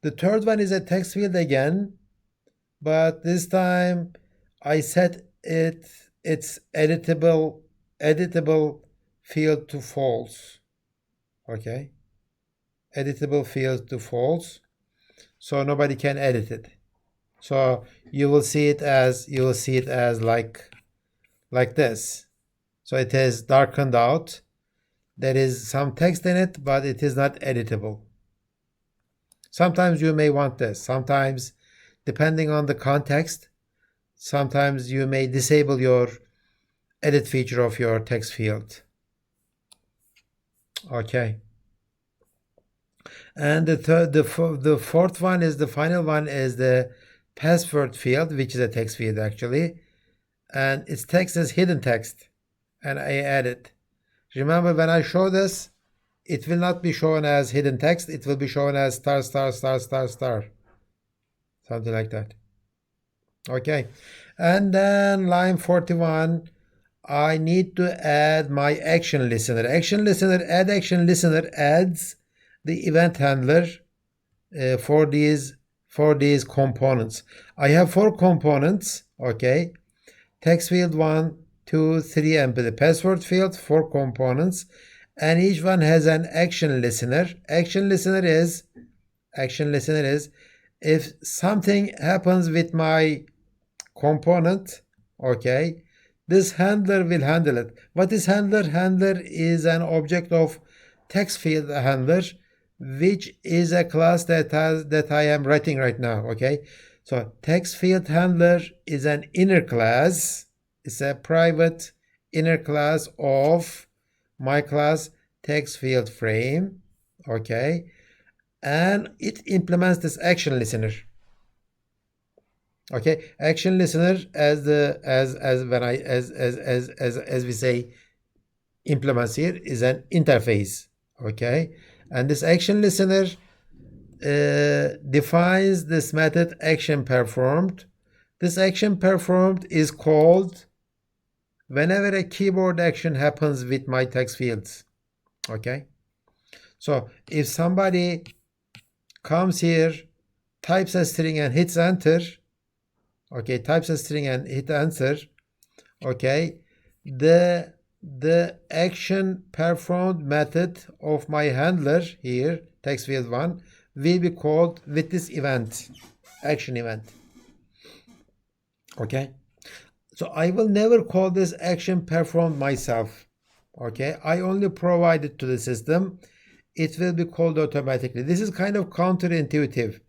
The third one is a text field again, but this time I set its editable field to false. Okay, editable field to false, so nobody can edit it. So you will see it as like this. So it is darkened out. There is some text in it, but it is not editable. Sometimes you may want this. Sometimes, depending on the context, sometimes you may disable your edit feature of your text field. Okay. And the fourth one is the final one is the password field, which is a text field actually, and its text is hidden text, and I add it. Remember, when I show this, it will not be shown as hidden text, it will be shown as star star star star star, something like that. Okay, and then line 41, I need to add my action listener. Action listener adds the event handler for these components. I have 4 components. Okay, text field 1, 2, 3, and the password field, 4 components, and each one has an action listener. Action listener is if something happens with my component, okay, this handler will handle it. What is handler? Handler is an object of text field handler, which is a class that I am writing right now. Okay, so text field handler is an inner class. It's a private inner class of my class text field frame. Okay, and it implements this action listener. Okay, action listener as we say implements here is an interface. Okay, and this action listener defines this method action performed. This action performed is called whenever a keyboard action happens with my text fields. Okay, so if somebody comes here, types a string and hits enter, okay, types a string and hit enter, okay, the action performed method of my handler here, text field 1, will be called with this event, action event. Okay, so I will never call this action performed myself. Okay, I only provide it to the system. It will be called automatically. This is kind of counterintuitive.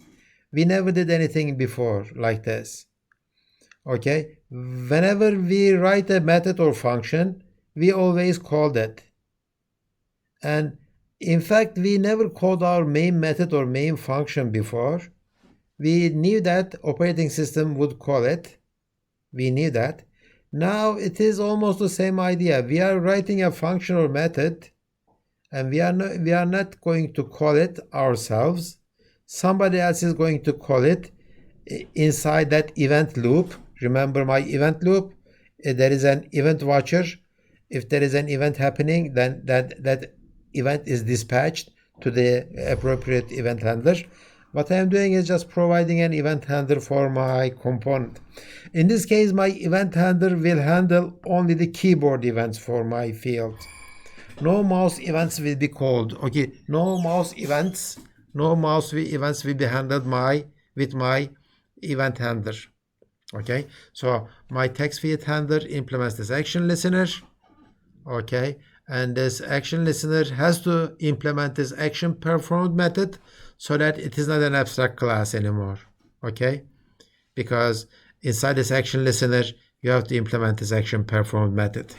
We never did anything before like this. Okay, whenever we write a method or function, we always call that. And in fact, we never called our main method or main function before. We knew that operating system would call it. We knew that. Now it is almost the same idea. We are writing a function or method, and we are not going to call it ourselves. Somebody else is going to call it inside that event loop. Remember my event loop? There is an event watcher. If there is an event happening, then that event is dispatched to the appropriate event handler. What I am doing is just providing an event handler for my component. In this case, my event handler will handle only the keyboard events for my field. No mouse events will be called. Okay, no mouse events will be handled with my event handler. Okay, so my text field handler implements this action listener. Okay, and this action listener has to implement this action performed method so that it is not an abstract class anymore. Okay, because inside this action listener you have to implement this action performed method.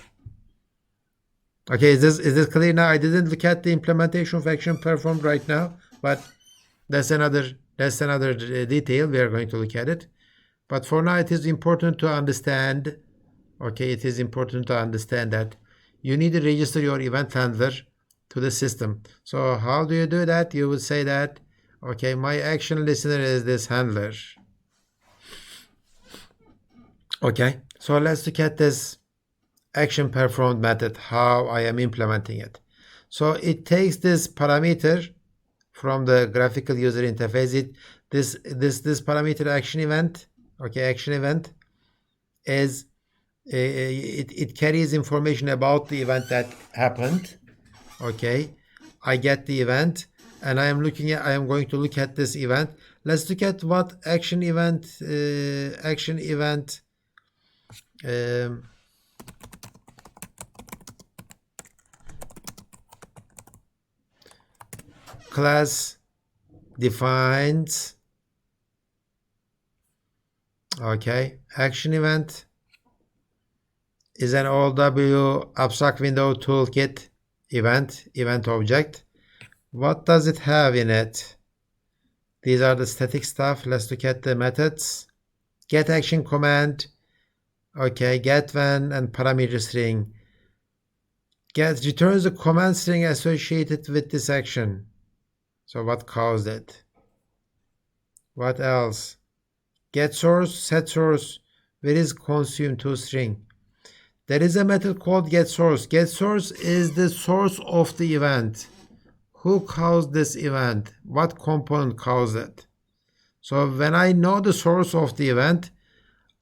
Okay, is this clear now? I didn't look at the implementation of action performed right now, but that's another detail. We are going to look at it. But for now, it is important to understand. Okay, it is important to understand that you need to register your event handler to the system. So how do you do that? You would say that, okay, my action listener is this handler. Okay, so let's look at this action performed method, how I am implementing it. So it takes this parameter from the graphical user interface. This parameter action event, okay, action event is it carries information about the event that happened. Okay, I get the event and I am going to look at this event. Let's look at what action event class defines. Okay, action event is an OW abstract window toolkit event object. What does it have in it? These are the static stuff. Let's look at the methods. Get action command. Okay, get when and parameter string. Get returns the command string associated with this action. So what caused it? What else? Get source, set source. Where is consume to string? There is a method called get source. Get source is the source of the event. Who caused this event? What component caused it? So when I know the source of the event,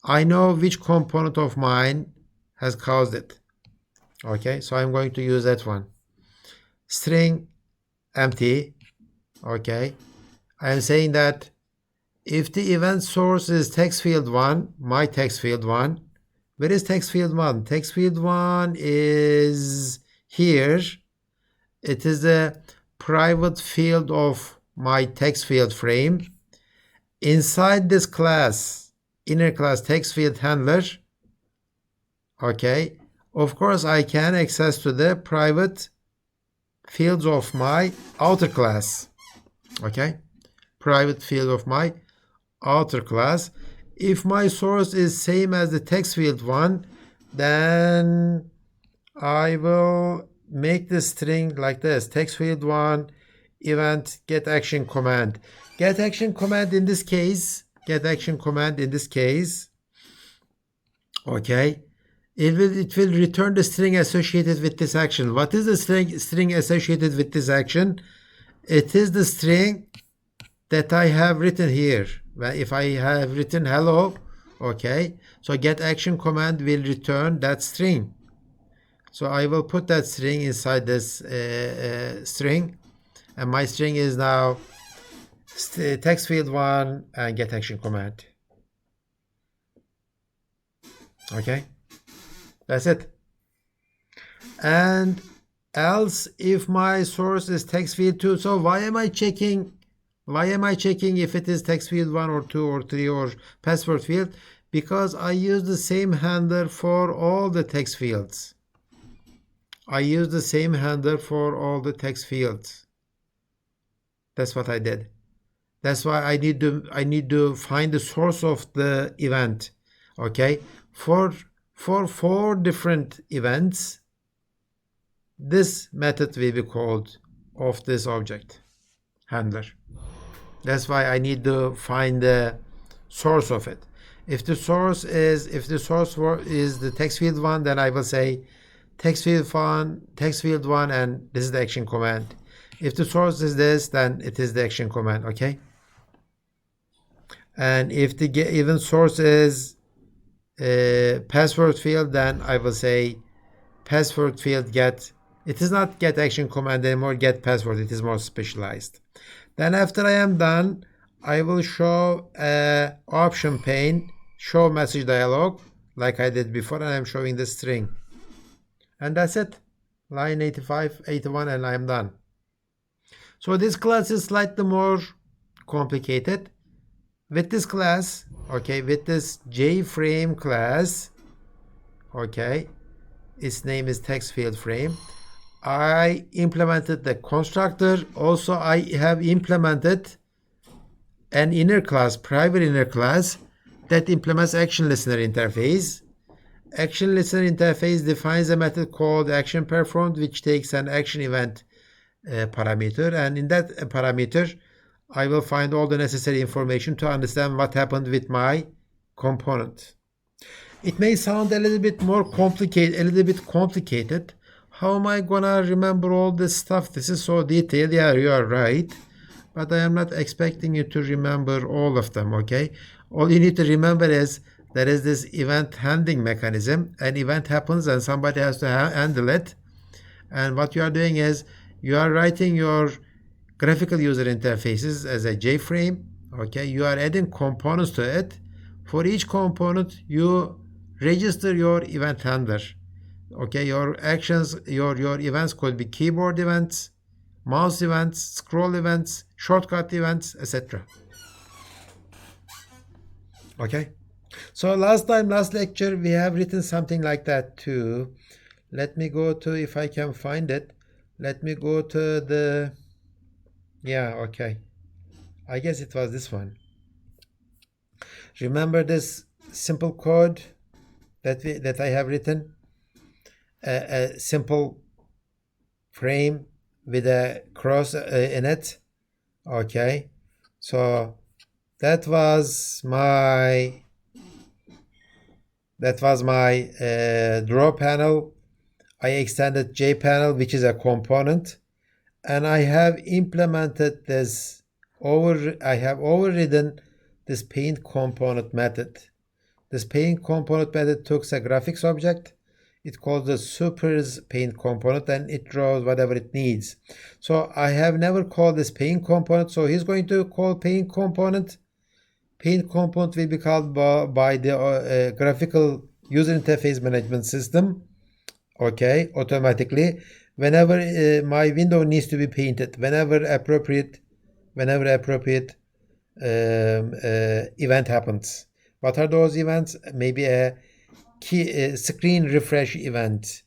I know which component of mine has caused it. Okay, so I'm going to use that one. String empty. Okay, I am saying that if the event source is text field 1, my text field 1, where is text field 1? Text field 1 is here. It is the private field of my text field frame. Inside this class, inner class text field handler, okay, of course I can access to the private fields of my outer class. Okay, private field of my outer class. If my source is same as the text field 1, then I will make the string like this: text field 1 event get action command. Get action command in this case, okay, it will return the string associated with this action. What is the string associated with this action? It is the string that I have written here. Well, if I have written hello, okay, so get action command will return that string. So I will put that string inside this string, and my string is now text field 1 and get action command. Okay, that's it. And else, if my source is text field 2, so why am I checking if it is text field 1 or 2 or 3 or password field? Because I use the same handler for all the text fields. That's what I did. That's why I need to find the source of the event. Okay, for 4 different events, this method will be called of this object handler. That's why I need to find the source of it. If the source is the text field 1, then I will say text field 1, and this is the action command. If the source is this, then it is the action command. Okay. And if the even source is password field, then I will say password field get. It is not get action command anymore, get password. It is more specialized. Then after I am done, I will show option pane, show message dialog, like I did before, and I'm showing the string. And that's it. Line 85, 81, and I'm done. So this class is slightly more complicated. With this class, okay, with this Jframe class, okay, its name is text field frame. I implemented the constructor. Also, I have implemented an inner class, private inner class, that implements action listener interface. Action listener interface defines a method called action performed, which takes an action event parameter, and in that parameter I will find all the necessary information to understand what happened with my component. It may sound a little bit complicated. How am I gonna remember all this stuff? This is so detailed. Yeah, you are right, but I am not expecting you to remember all of them. Okay, all you need to remember is there is this event handling mechanism. An event happens and somebody has to handle it, and what you are doing is you are writing your graphical user interfaces as a Jframe. Okay, you are adding components to it. For each component you register your event handler. Okay, your actions, your events could be keyboard events, mouse events, scroll events, shortcut events, etc. Okay, so last lecture we have written something like that too. Let me go to, if I can find it, let me go to the, yeah, okay, I guess it was this one. Remember this simple code that I have written? A simple frame with a cross in it. Okay, so that was my draw panel. I extended JPanel, which is a component, and I have implemented this I have overridden this paint component method. This paint component method takes a graphics object. It calls the supers paint component, and it draws whatever it needs. So I have never called this paint component, so he's going to call paint component. Paint component will be called by the graphical user interface management system. Okay, automatically whenever my window needs to be painted, whenever appropriate event happens. What are those events? Maybe a screen refresh event,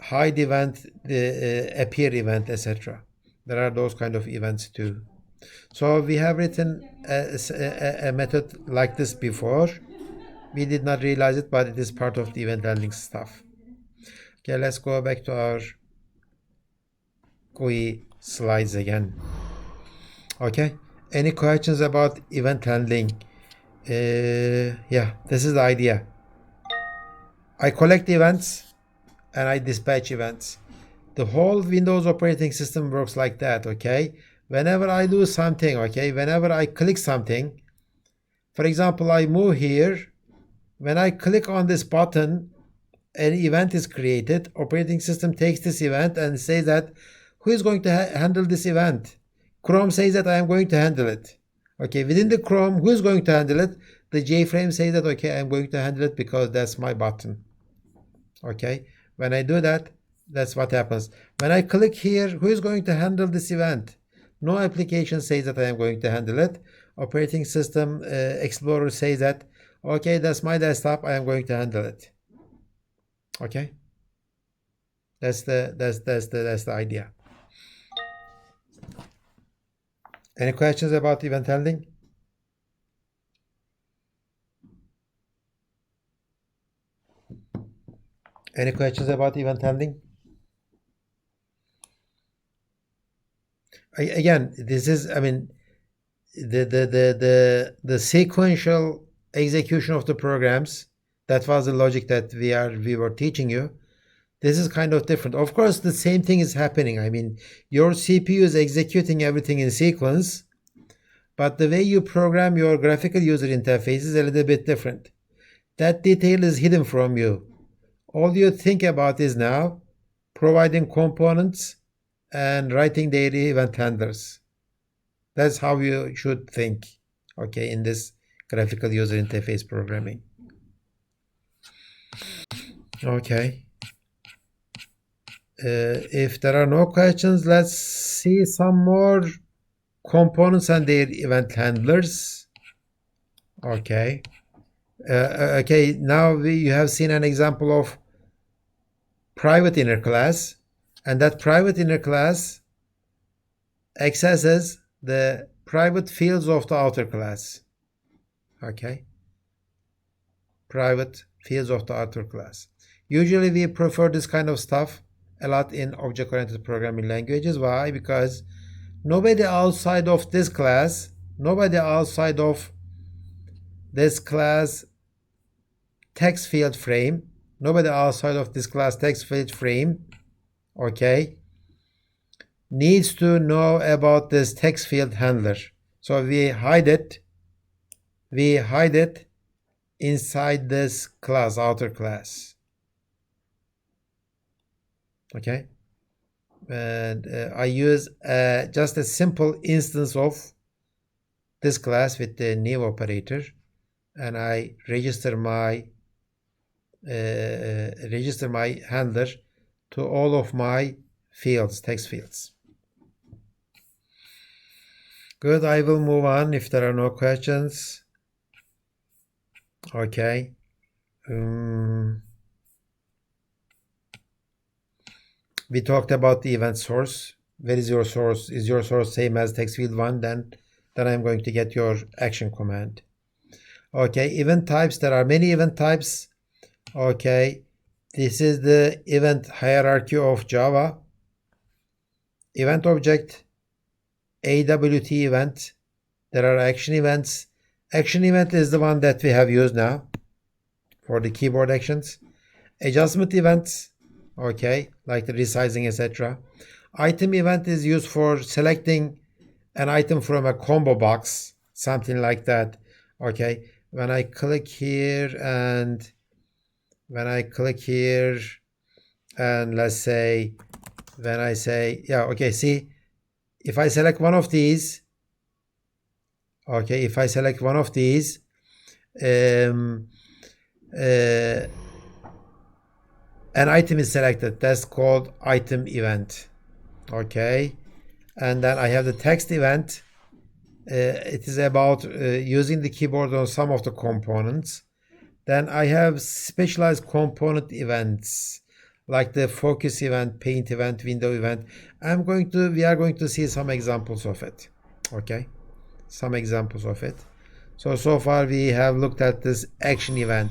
hide event, appear event, etc. There are those kind of events too. So we have written a method like this before. We did not realize it, but it is part of the event handling stuff. Okay, let's go back to our GUI slides again. Okay, any questions about event handling? Yeah, this is the idea. I collect events and I dispatch events. The whole Windows operating system works like that. Okay, whenever I do something, okay, whenever I click something, for example, I move here, when I click on this button, an event is created. Operating system takes this event and says that who is going to handle this event? Chrome says that I am going to handle it. Okay, within the Chrome, who is going to handle it? The Jframe says that, okay, I'm going to handle it because that's my button. Okay, when I do that, that's what happens. When I click here, who is going to handle this event? No application says that I am going to handle it. Operating system Explorer says that, okay, that's my desktop, I am going to handle it. Okay, that's the idea. Any questions about event handling? Any questions about event handling? Again, this is, I mean, the sequential execution of the programs. That was the logic that we were teaching you. This is kind of different. Of course, the same thing is happening. I mean, your CPU is executing everything in sequence, but the way you program your graphical user interface is a little bit different. That detail is hidden from you. All you think about is now providing components and writing daily event handlers. That's how you should think, okay, in this graphical user interface programming. Okay. If there are no questions, let's see some more components and their event handlers. Okay. Okay, now you have seen an example of private inner class, and that private inner class accesses the private fields of the outer class. Okay, private fields of the outer class. Usually we prefer this kind of stuff a lot in object-oriented programming languages. Why? Because nobody outside of this class, text field frame, okay, needs to know about this text field handler. So we hide it inside this class, outer class. Okay, and I use just a simple instance of this class with the new operator, and I register my handler to all of my fields, text fields. Good, I will move on if there are no questions. Okay. We talked about the event source. Where is your source? Is your source same as text field 1? Then I'm going to get your action command. Okay, event types. There are many event types. Okay, this is the event hierarchy of Java. Event object, AWT event. There are action events. Action event is the one that we have used now for the keyboard actions. Adjustment events, okay, like the resizing, etc. Item event is used for selecting an item from a combo box, something like that. Okay, when I click here and let's say, when I say, yeah, okay, see, if I select one of these, okay, an item is selected. That's called item event. Okay, and then I have the text event. It is about using the keyboard on some of the components. Then I have specialized component events like the focus event, paint event, window event. We are going to see some examples of it. Okay, some examples of it. So far we have looked at this action event.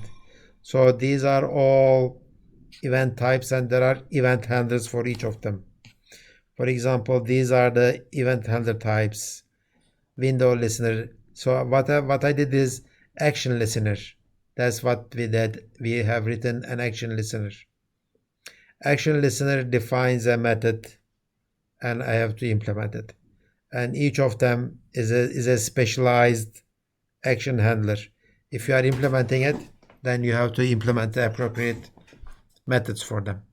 So these are all event types, and there are event handlers for each of them. For example, these are the event handler types. Window listener. So what I did is action listener. That's what we did. We have written an action listener. Action listener defines a method, and I have to implement it. And each of them is a specialized action handler. If you are implementing it, then you have to implement the appropriate methods for them.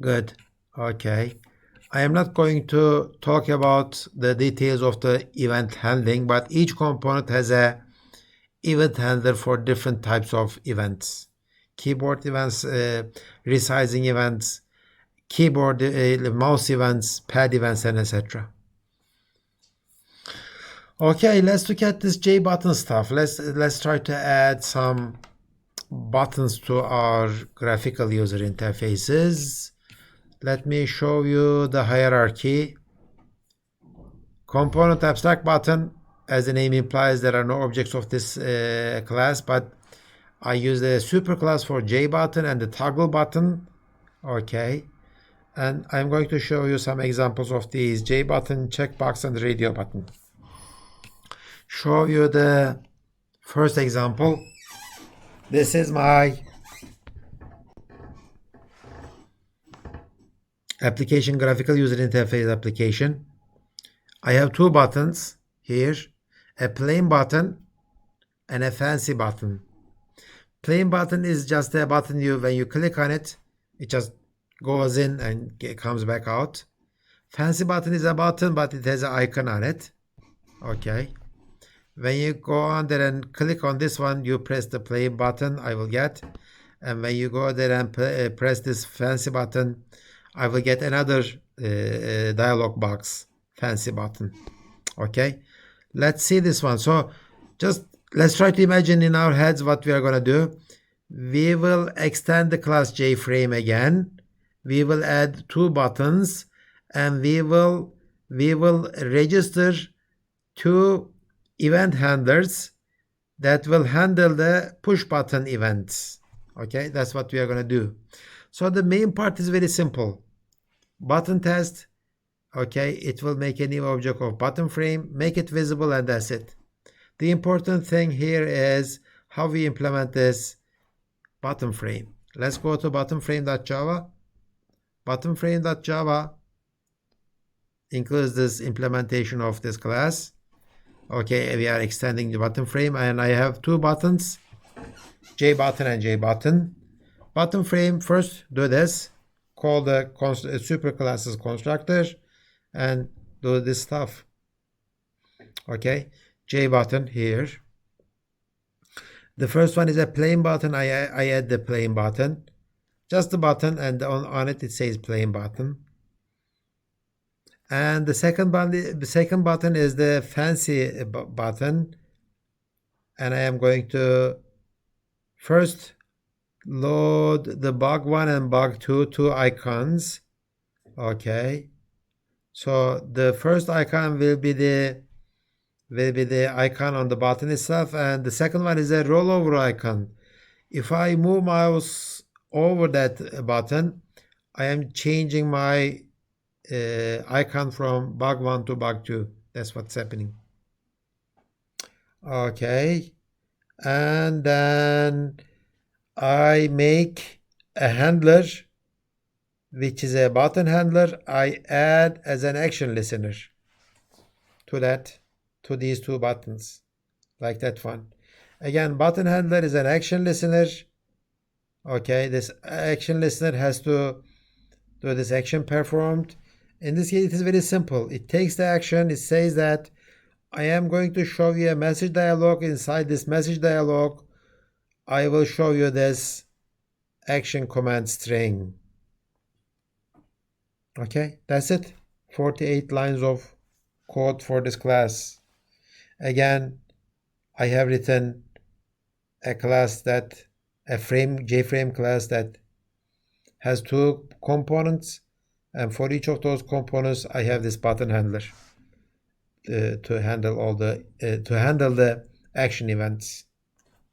Good. Okay. I am not going to talk about the details of the event handling, but each component has a event handler for different types of events. Keyboard events, resizing events, keyboard, mouse events, pad events, and etc. Okay, let's look at this JButton stuff. Let's try to add some buttons to our graphical user interfaces. Let me show you the hierarchy. Component abstract button, as the name implies, there are no objects of this class, but I use the superclass for JButton and the toggle button. Okay, and I'm going to show you some examples of these: JButton, checkbox, and radio button. Show you the first example. This is my application, graphical user interface application. I have two buttons here, a plain button and a fancy button. Plain button is just a button when you click on it, it just goes in and it comes back out. Fancy button is a button, but it has an icon on it. Okay. When you go on there and click on this one, you press the play button, I will get. And when you go there and press this fancy button, I will get another dialog box, fancy button. Okay, let's see this one. So just let's try to imagine in our heads what we are going to do. we will extend the class Jframe again. We will add 2 buttons, and we will register 2 event handlers that will handle the push button events. Okay, that's what we are going to do. So the main part is very simple. Button test. Okay, it will make a new object of button frame, make it visible, and that's it. The important thing here is how we implement this button frame. Let's go to buttonframe.java. Buttonframe.java includes this implementation of this class. Okay, we are extending the button frame, and I have 2 buttons, JButton and JButton. Button frame, first do this, call the superclasses constructor, and do this stuff. Okay, JButton here. The first one is a plain button. I add the plain button, just the button, and on it says plain button. And the second button is the fancy button, and I am going to first load the bug 1 and bug 2 icons. Okay, so the first icon will be the icon on the button itself, and the second one is a rollover icon. If I move mouse over that button, I am changing my icon from bug 1 to bug 2. That's what's happening. Okay, and then I make a handler, which is a button handler. I add as an action listener to these 2 buttons, like that one. Again, button handler is an action listener. Okay, this action listener has to do this action performed. In this case, it is very simple. It takes the action. It says that I am going to show you a message dialog. Inside this message dialog, I will show you this action command string. Okay, that's it. 48 lines of code for this class. Again, I have written a class that Jframe class that has 2 components, and for each of those components I have this button handler to handle all the action events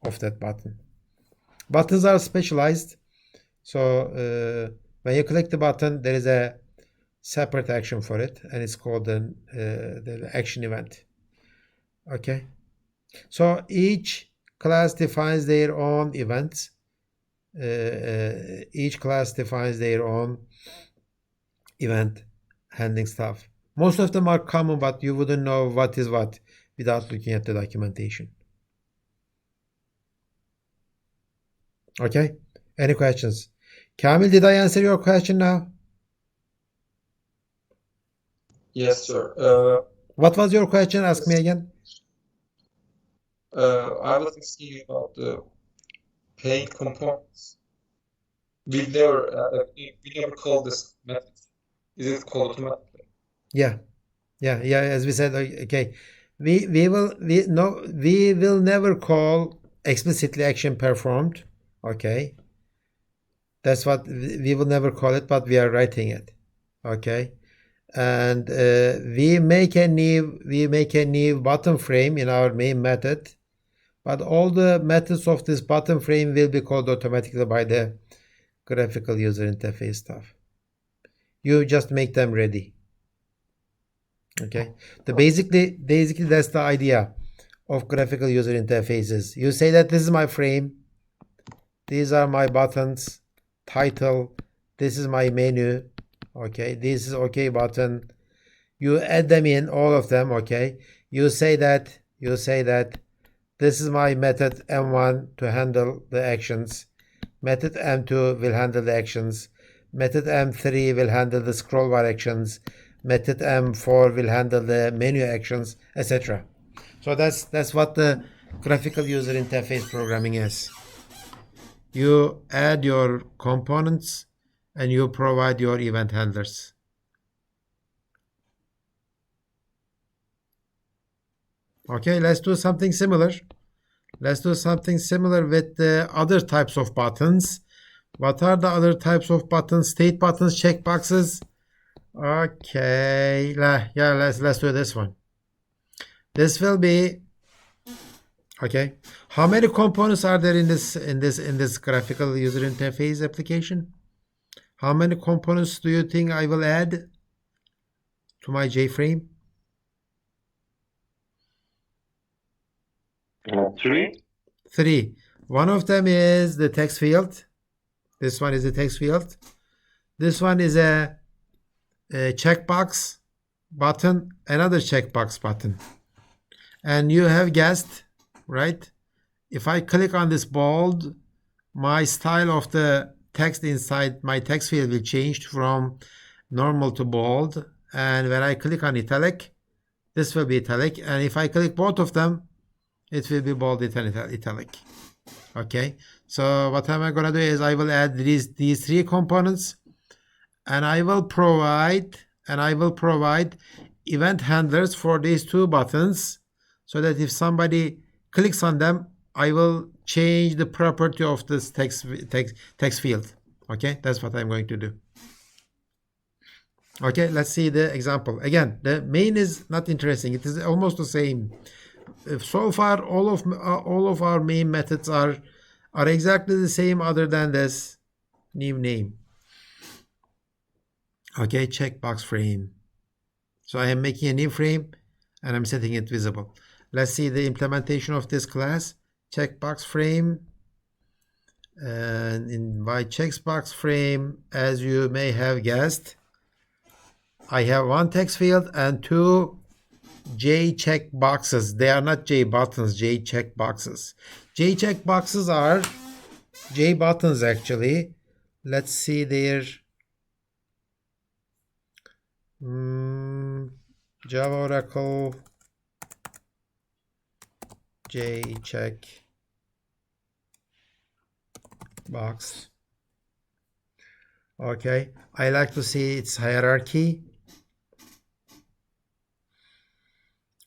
of that button. Buttons are specialized, so when you click the button, there is a separate action for it, and it's called the action event. Okay, so each class defines their own events. Each class defines their own event handling stuff. Most of them are common, but you wouldn't know what is what without looking at the documentation. Okay, any questions? Kamil, did I answer your question now? Yes, sir. What was your question? Ask me again. I was asking about the paint components. We never call this method. Is it called automatically? Yeah. As we said, okay, we will never call explicitly action performed. Okay, that's what we will never call it, but we are writing it. Okay, and we make a new button frame in our main method, but all the methods of this button frame will be called automatically by the graphical user interface stuff. You just make them ready. Okay, basically that's the idea of graphical user interfaces. You say that this is my frame, these are my buttons, title, this is my menu. Okay, this is OK button. You add them in, all of them. Okay, you say that this is my method M1 to handle the actions, method M2 will handle the actions, method M3 will handle the scroll bar actions, method M4 will handle the menu actions, etc. So that's what the graphical user interface programming is. You add your components and you provide your event handlers. Okay, let's do something similar. Let's do something similar with the other types of buttons. What are the other types of buttons? State buttons, checkboxes. Okay, yeah, let's do this one. This will be okay. How many components are there in this graphical user interface application? How many components do you think I will add to my Jframe? 3. 3. One of them is the text field. This one is the text field. This one is a checkbox button, another checkbox button. And you have guessed, right? If I click on this bold, my style of the text inside my text field will change from normal to bold. And when I click on italic, this will be italic. And if I click both of them, it will be bold italic. Okay, so what am I going to do is I will add these 3 components, and I will provide event handlers for these 2 buttons, so that if somebody clicks on them, I will change the property of this text field. Okay, that's what I'm going to do. Okay, let's see the example. Again, the main is not interesting. It is almost the same. So far, all of our main methods are exactly the same, other than this new name. Okay, checkbox frame. So I am making a new frame, and I'm setting it visible. Let's see the implementation of this class. Checkbox frame. And in my checkbox frame, as you may have guessed, I have 1 text field and 2 J checkboxes. They are not J buttons, J checkboxes. J checkboxes are J buttons actually. Let's see their Java Oracle J check box. Okay, I like to see its hierarchy.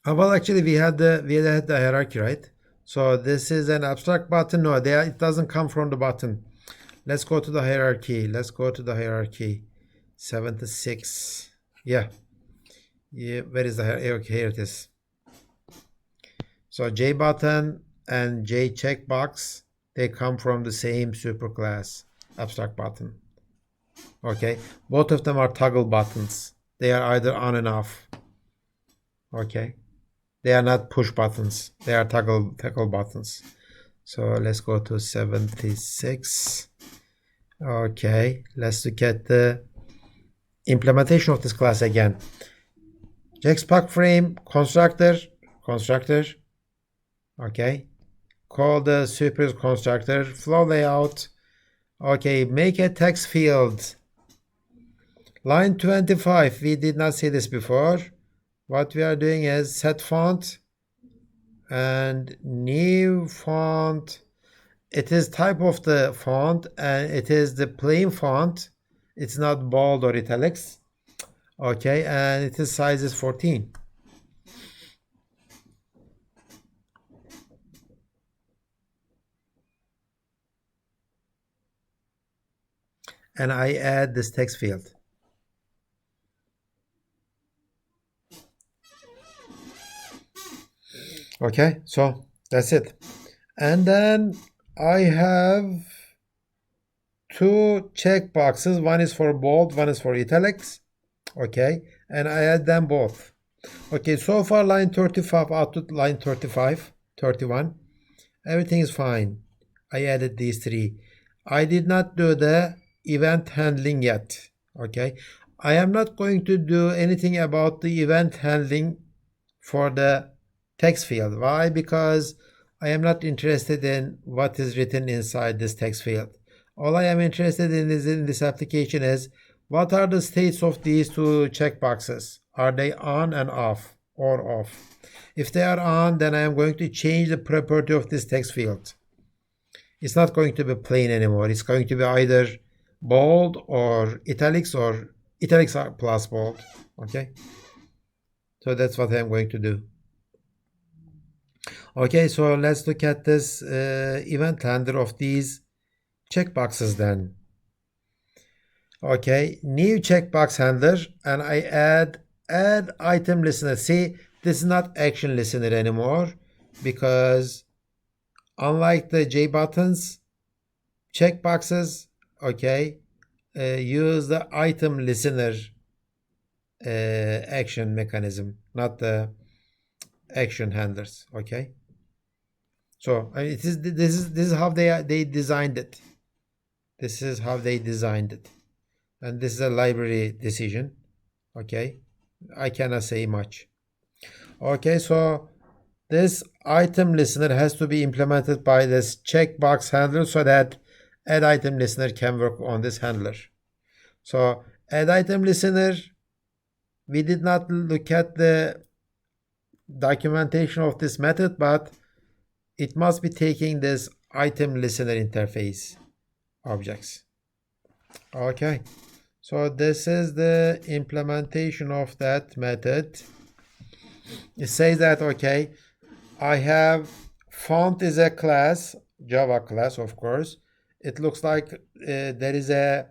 Well, actually, we had the hierarchy, right? So this is an abstract button. No, it doesn't come from the button. Let's go to the hierarchy. 76. Yeah. Where is the hierarchy? Okay, here it is. So J button and J checkbox, they come from the same superclass, abstract button. Okay, both of them are toggle buttons. They are either on and off. Okay. They are not push buttons. They are toggle buttons. So let's go to 76. Okay, let's look at the implementation of this class again. Checkbox frame, constructor. Okay, call the super constructor, flow layout. Okay, make a text field. Line 25, we did not see this before. What we are doing is set font and new font. It is type of the font, and it is the plain font. It's not bold or italics. Okay, and its size is 14. And I add this text field. Okay, so that's it. And then I have 2 checkboxes. One is for bold, one is for italics. Okay, and I add them both. Okay, so far line 35 out to line 35, 31. Everything is fine. I added these 3. I did not do the event handling yet. Okay, I am not going to do anything about the event handling for the text field. Why? Because I am not interested in what is written inside this text field. All I am interested in this application is what are the states of these 2 checkboxes. Are they on and off or off? If they are on, then I am going to change the property of this text field. It's not going to be plain anymore. It's going to be either bold or italics plus bold. Okay, so that's what I'm going to do. Okay, so let's look at this event handler of these checkboxes then. Okay, new checkbox handler, and I add item listener. See, this is not action listener anymore, because unlike the JButtons, checkboxes, okay, use the item listener action mechanism, not the action handlers. Okay, so this is how they designed it. This is how they designed it, and this is a library decision. Okay, I cannot say much. Okay, so this item listener has to be implemented by this checkbox handler so that add item listener can work on this handler. So add item listener, we did not look at the documentation of this method, but it must be taking this item listener interface objects. Okay, so this is the implementation of that method. It says that, okay, I have font is a class, Java class, of course. It looks like there is a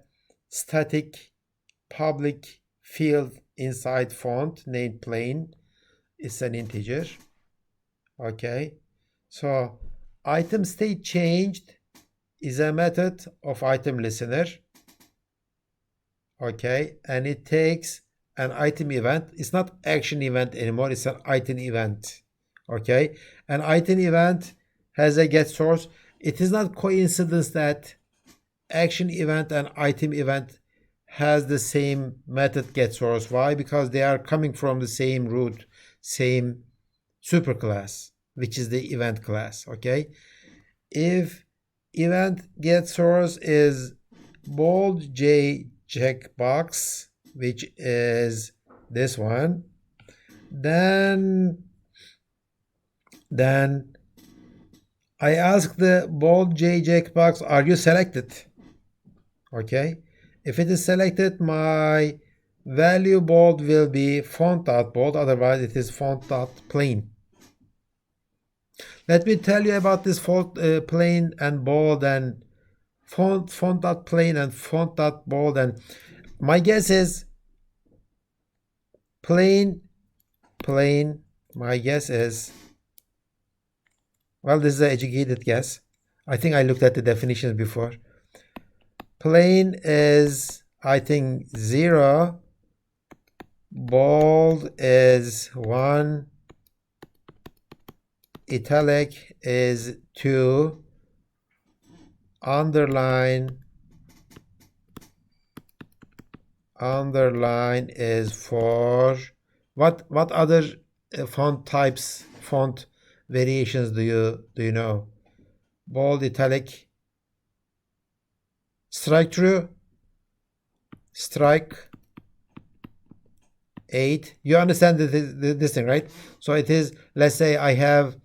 static public field inside font named plain. It's an integer. Okay, so item state changed is a method of item listener. Okay, and it takes an item event. It's not action event anymore, it's an item event. Okay, an item event has a get source. It is not coincidence that action event and item event has the same method get source. Why? Because they are coming from the same root, same superclass, which is the event class. Okay, if event get source is bold J checkbox, which is this one, then I ask the bold J checkbox, are you selected? Okay, if it is selected, my value bold will be font.bold, otherwise it is font.plain. Let me tell you about this font plain and bold and font.plain and font.bold, and my guess is plain, my guess is, well, this is an educated guess. I think I looked at the definitions before. Plain is, I think, 0, bold is 1, italic is 2, underline is 4. What other font types, font variations do you know? Bold, italic, strike through, strike 8. You understand this thing, right? So it is, let's say I have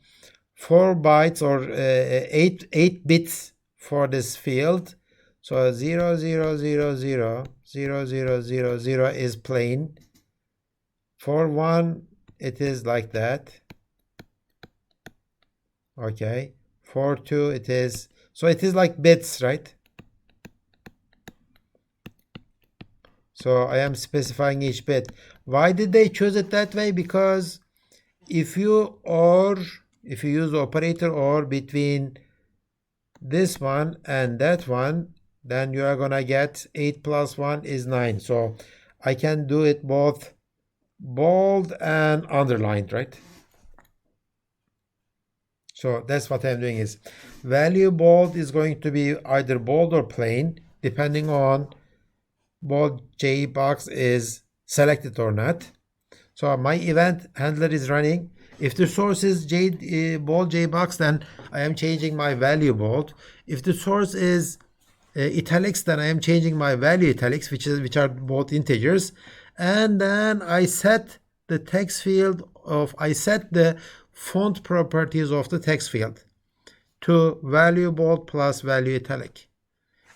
4 bytes or 8 bits for this field. So 0, 0, 0, 0, 0, 0, 0, 0 is plain. For 1, it is like that. Okay. For 2, it is, so it is like bits, right? So I am specifying each bit. Why did they choose it that way? Because if you use the operator or between this one and that one, then you are gonna get 8 plus 1 is 9. So I can do it both bold and underlined, right? So that's what I'm doing is value bold is going to be either bold or plain, depending on bold J box is selected or not. So my event handler is running. If the source is bold J box, then I am changing my value bold. If the source is italics, then I am changing my value italics, which are both integers. And then I set the text field I set the font properties of the text field to value bold plus value italic.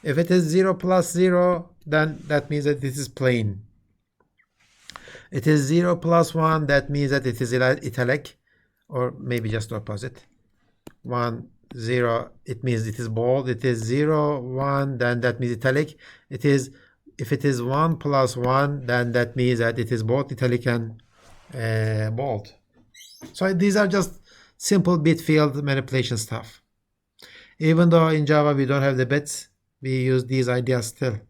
If it is 0 plus 0, then that means that this is plain. It is 0 plus 1, that means that it is italic. or maybe just opposite. 1, 0, it means it is bold. It is 0, 1, then that means italic. It is, if it is 1 plus 1, then that means that it is both italic and bold. So these are just simple bit field manipulation stuff. Even though in Java we don't have the bits, we use these ideas still.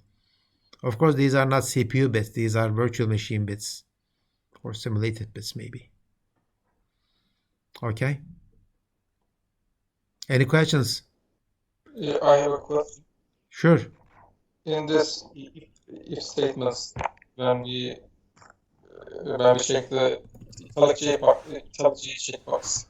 Of course, these are not CPU bits. These are virtual machine bits or simulated bits maybe. Okay. Any questions? Yeah, I have a question. Sure. In this if statements, when we check the italic J checkbox,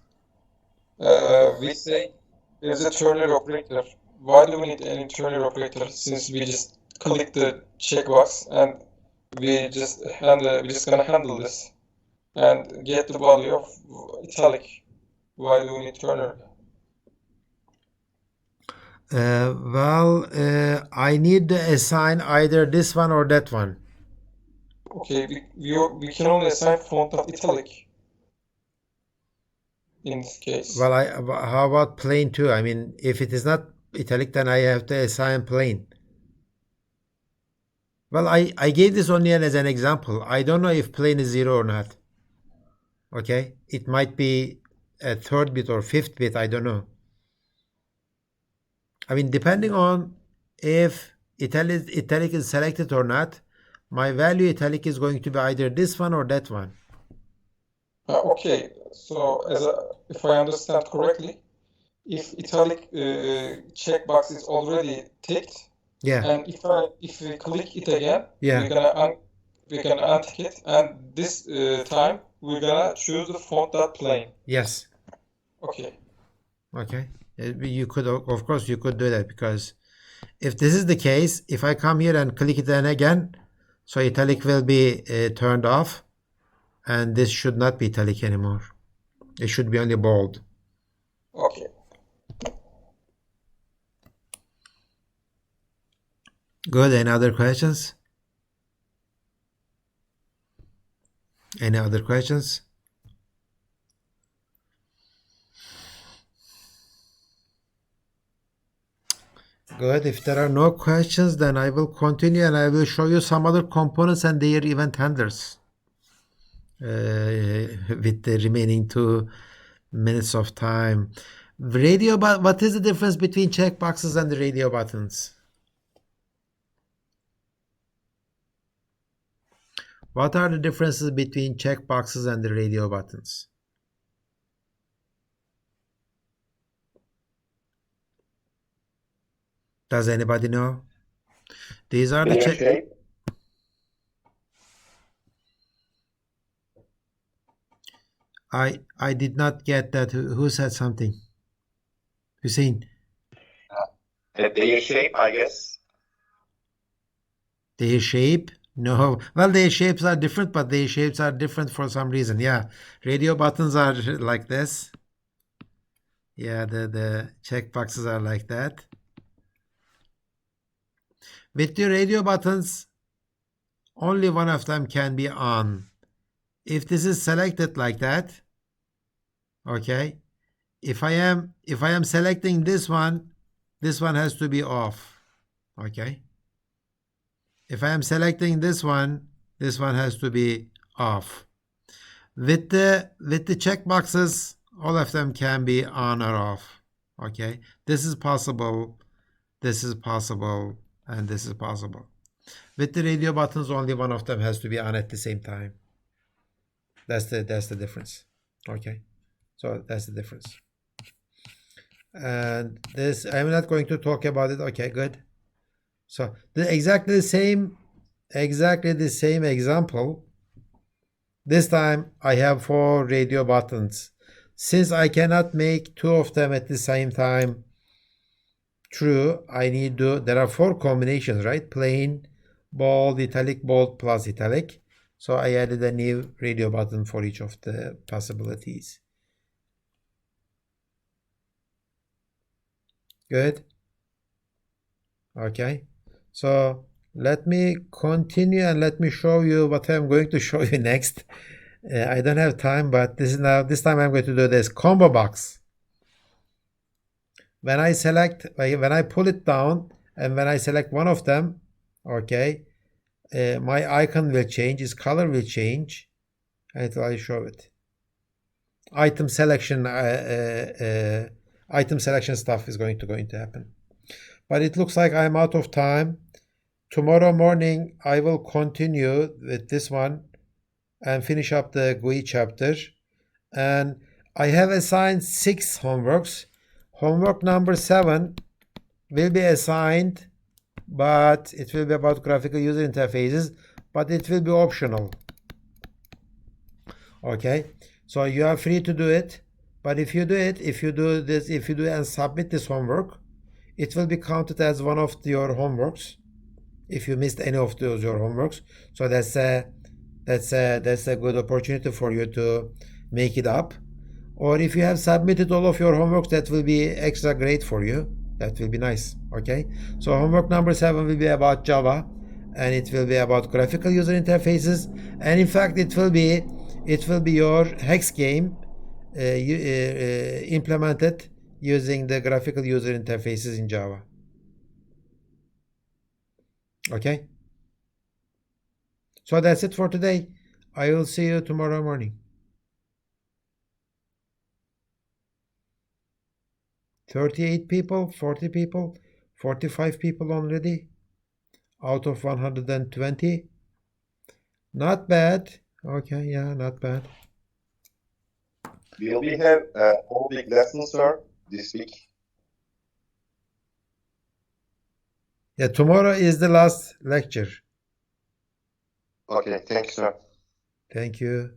we say there's a ternary operator. Why do we need any ternary operator since we just click the checkbox and we just gonna handle this and get the value of italic? Why do we need ternary? I need to assign either this one or that one. Okay, we can only assign font of italic in this case. Well, how about plain too? I mean, if it is not italic, then I have to assign plain. Well, I gave this only as an example. I don't know if plain is 0 or not. Okay, it might be a 3rd bit or 5th bit, I don't know. I mean, depending on if italic is selected or not, my value italic is going to be either this one or that one. Okay, so if I understand correctly, if italic checkbox is already ticked, yeah, and if we click it again, yeah, we're gonna untick it, and this time we're gonna choose the font that plain. Yes. Okay. Okay. You could, of course, you could do that, because if this is the case, if I come here and click it then again, so italic will be turned off, and this should not be italic anymore. It should be only bold. Okay. Good. Any other questions? Any other questions? Good. If there are no questions, then I will continue and I will show you some other components and their event handlers with the remaining 2 minutes of time. Radio, but what is the difference between checkboxes and the radio buttons? What are the differences between checkboxes and the radio buttons? Does anybody know? These are the check. I did not get that. Who said something? Hussein. Their shape, I guess. Their shape? No. Well, their shapes are different, but their shapes are different for some reason. Yeah. Radio buttons are like this. Yeah, the checkboxes are like that. With the radio buttons, only one of them can be on. If this is selected like that, okay, if I am selecting this one has to be off. Okay. If I am selecting this one has to be off. With the checkboxes, all of them can be on or off. Okay. This is possible, this is possible, and this is possible. With the radio buttons, only one of them has to be on at the same time. That's the difference. Okay. So that's the difference. And this, I'm not going to talk about it. Okay, good. So exactly the same example. This time I have 4 radio buttons. Since I cannot make 2 of them at the same time true, there are 4 combinations, right? Plain, bold, italic, bold, plus italic. So I added a new radio button for each of the possibilities. Good. Okay. So let me continue and let me show you what I'm going to show you next. I don't have time, but this time I'm going to do this combo box. When I pull it down and when I select one of them, okay, my icon will change, its color will change until I show it. Item selection stuff is going to happen. But it looks like I'm out of time. Tomorrow morning I will continue with this one and finish up the GUI chapter. And I have assigned 6 homeworks. Homework number 7 will be assigned, but it will be about graphical user interfaces, but it will be optional. Okay, so you are free to do it, but if you do and submit this homework, it will be counted as one of your homeworks if you missed any of your homeworks. So that's a good opportunity for you to make it up. Or if you have submitted all of your homeworks, that will be extra great for you. That will be nice. Okay, so homework number 7 will be about Java, and it will be about graphical user interfaces, and in fact it will be your hex game implemented using the graphical user interfaces in Java. Okay, so that's it for today. I will see you tomorrow morning. 38 people, 40 people, 45 people already out of 120. Not bad. Okay, yeah, not bad. Will we have all big lessons, sir, this week? Yeah, tomorrow is the last lecture. Okay, thank you, sir. Thank you.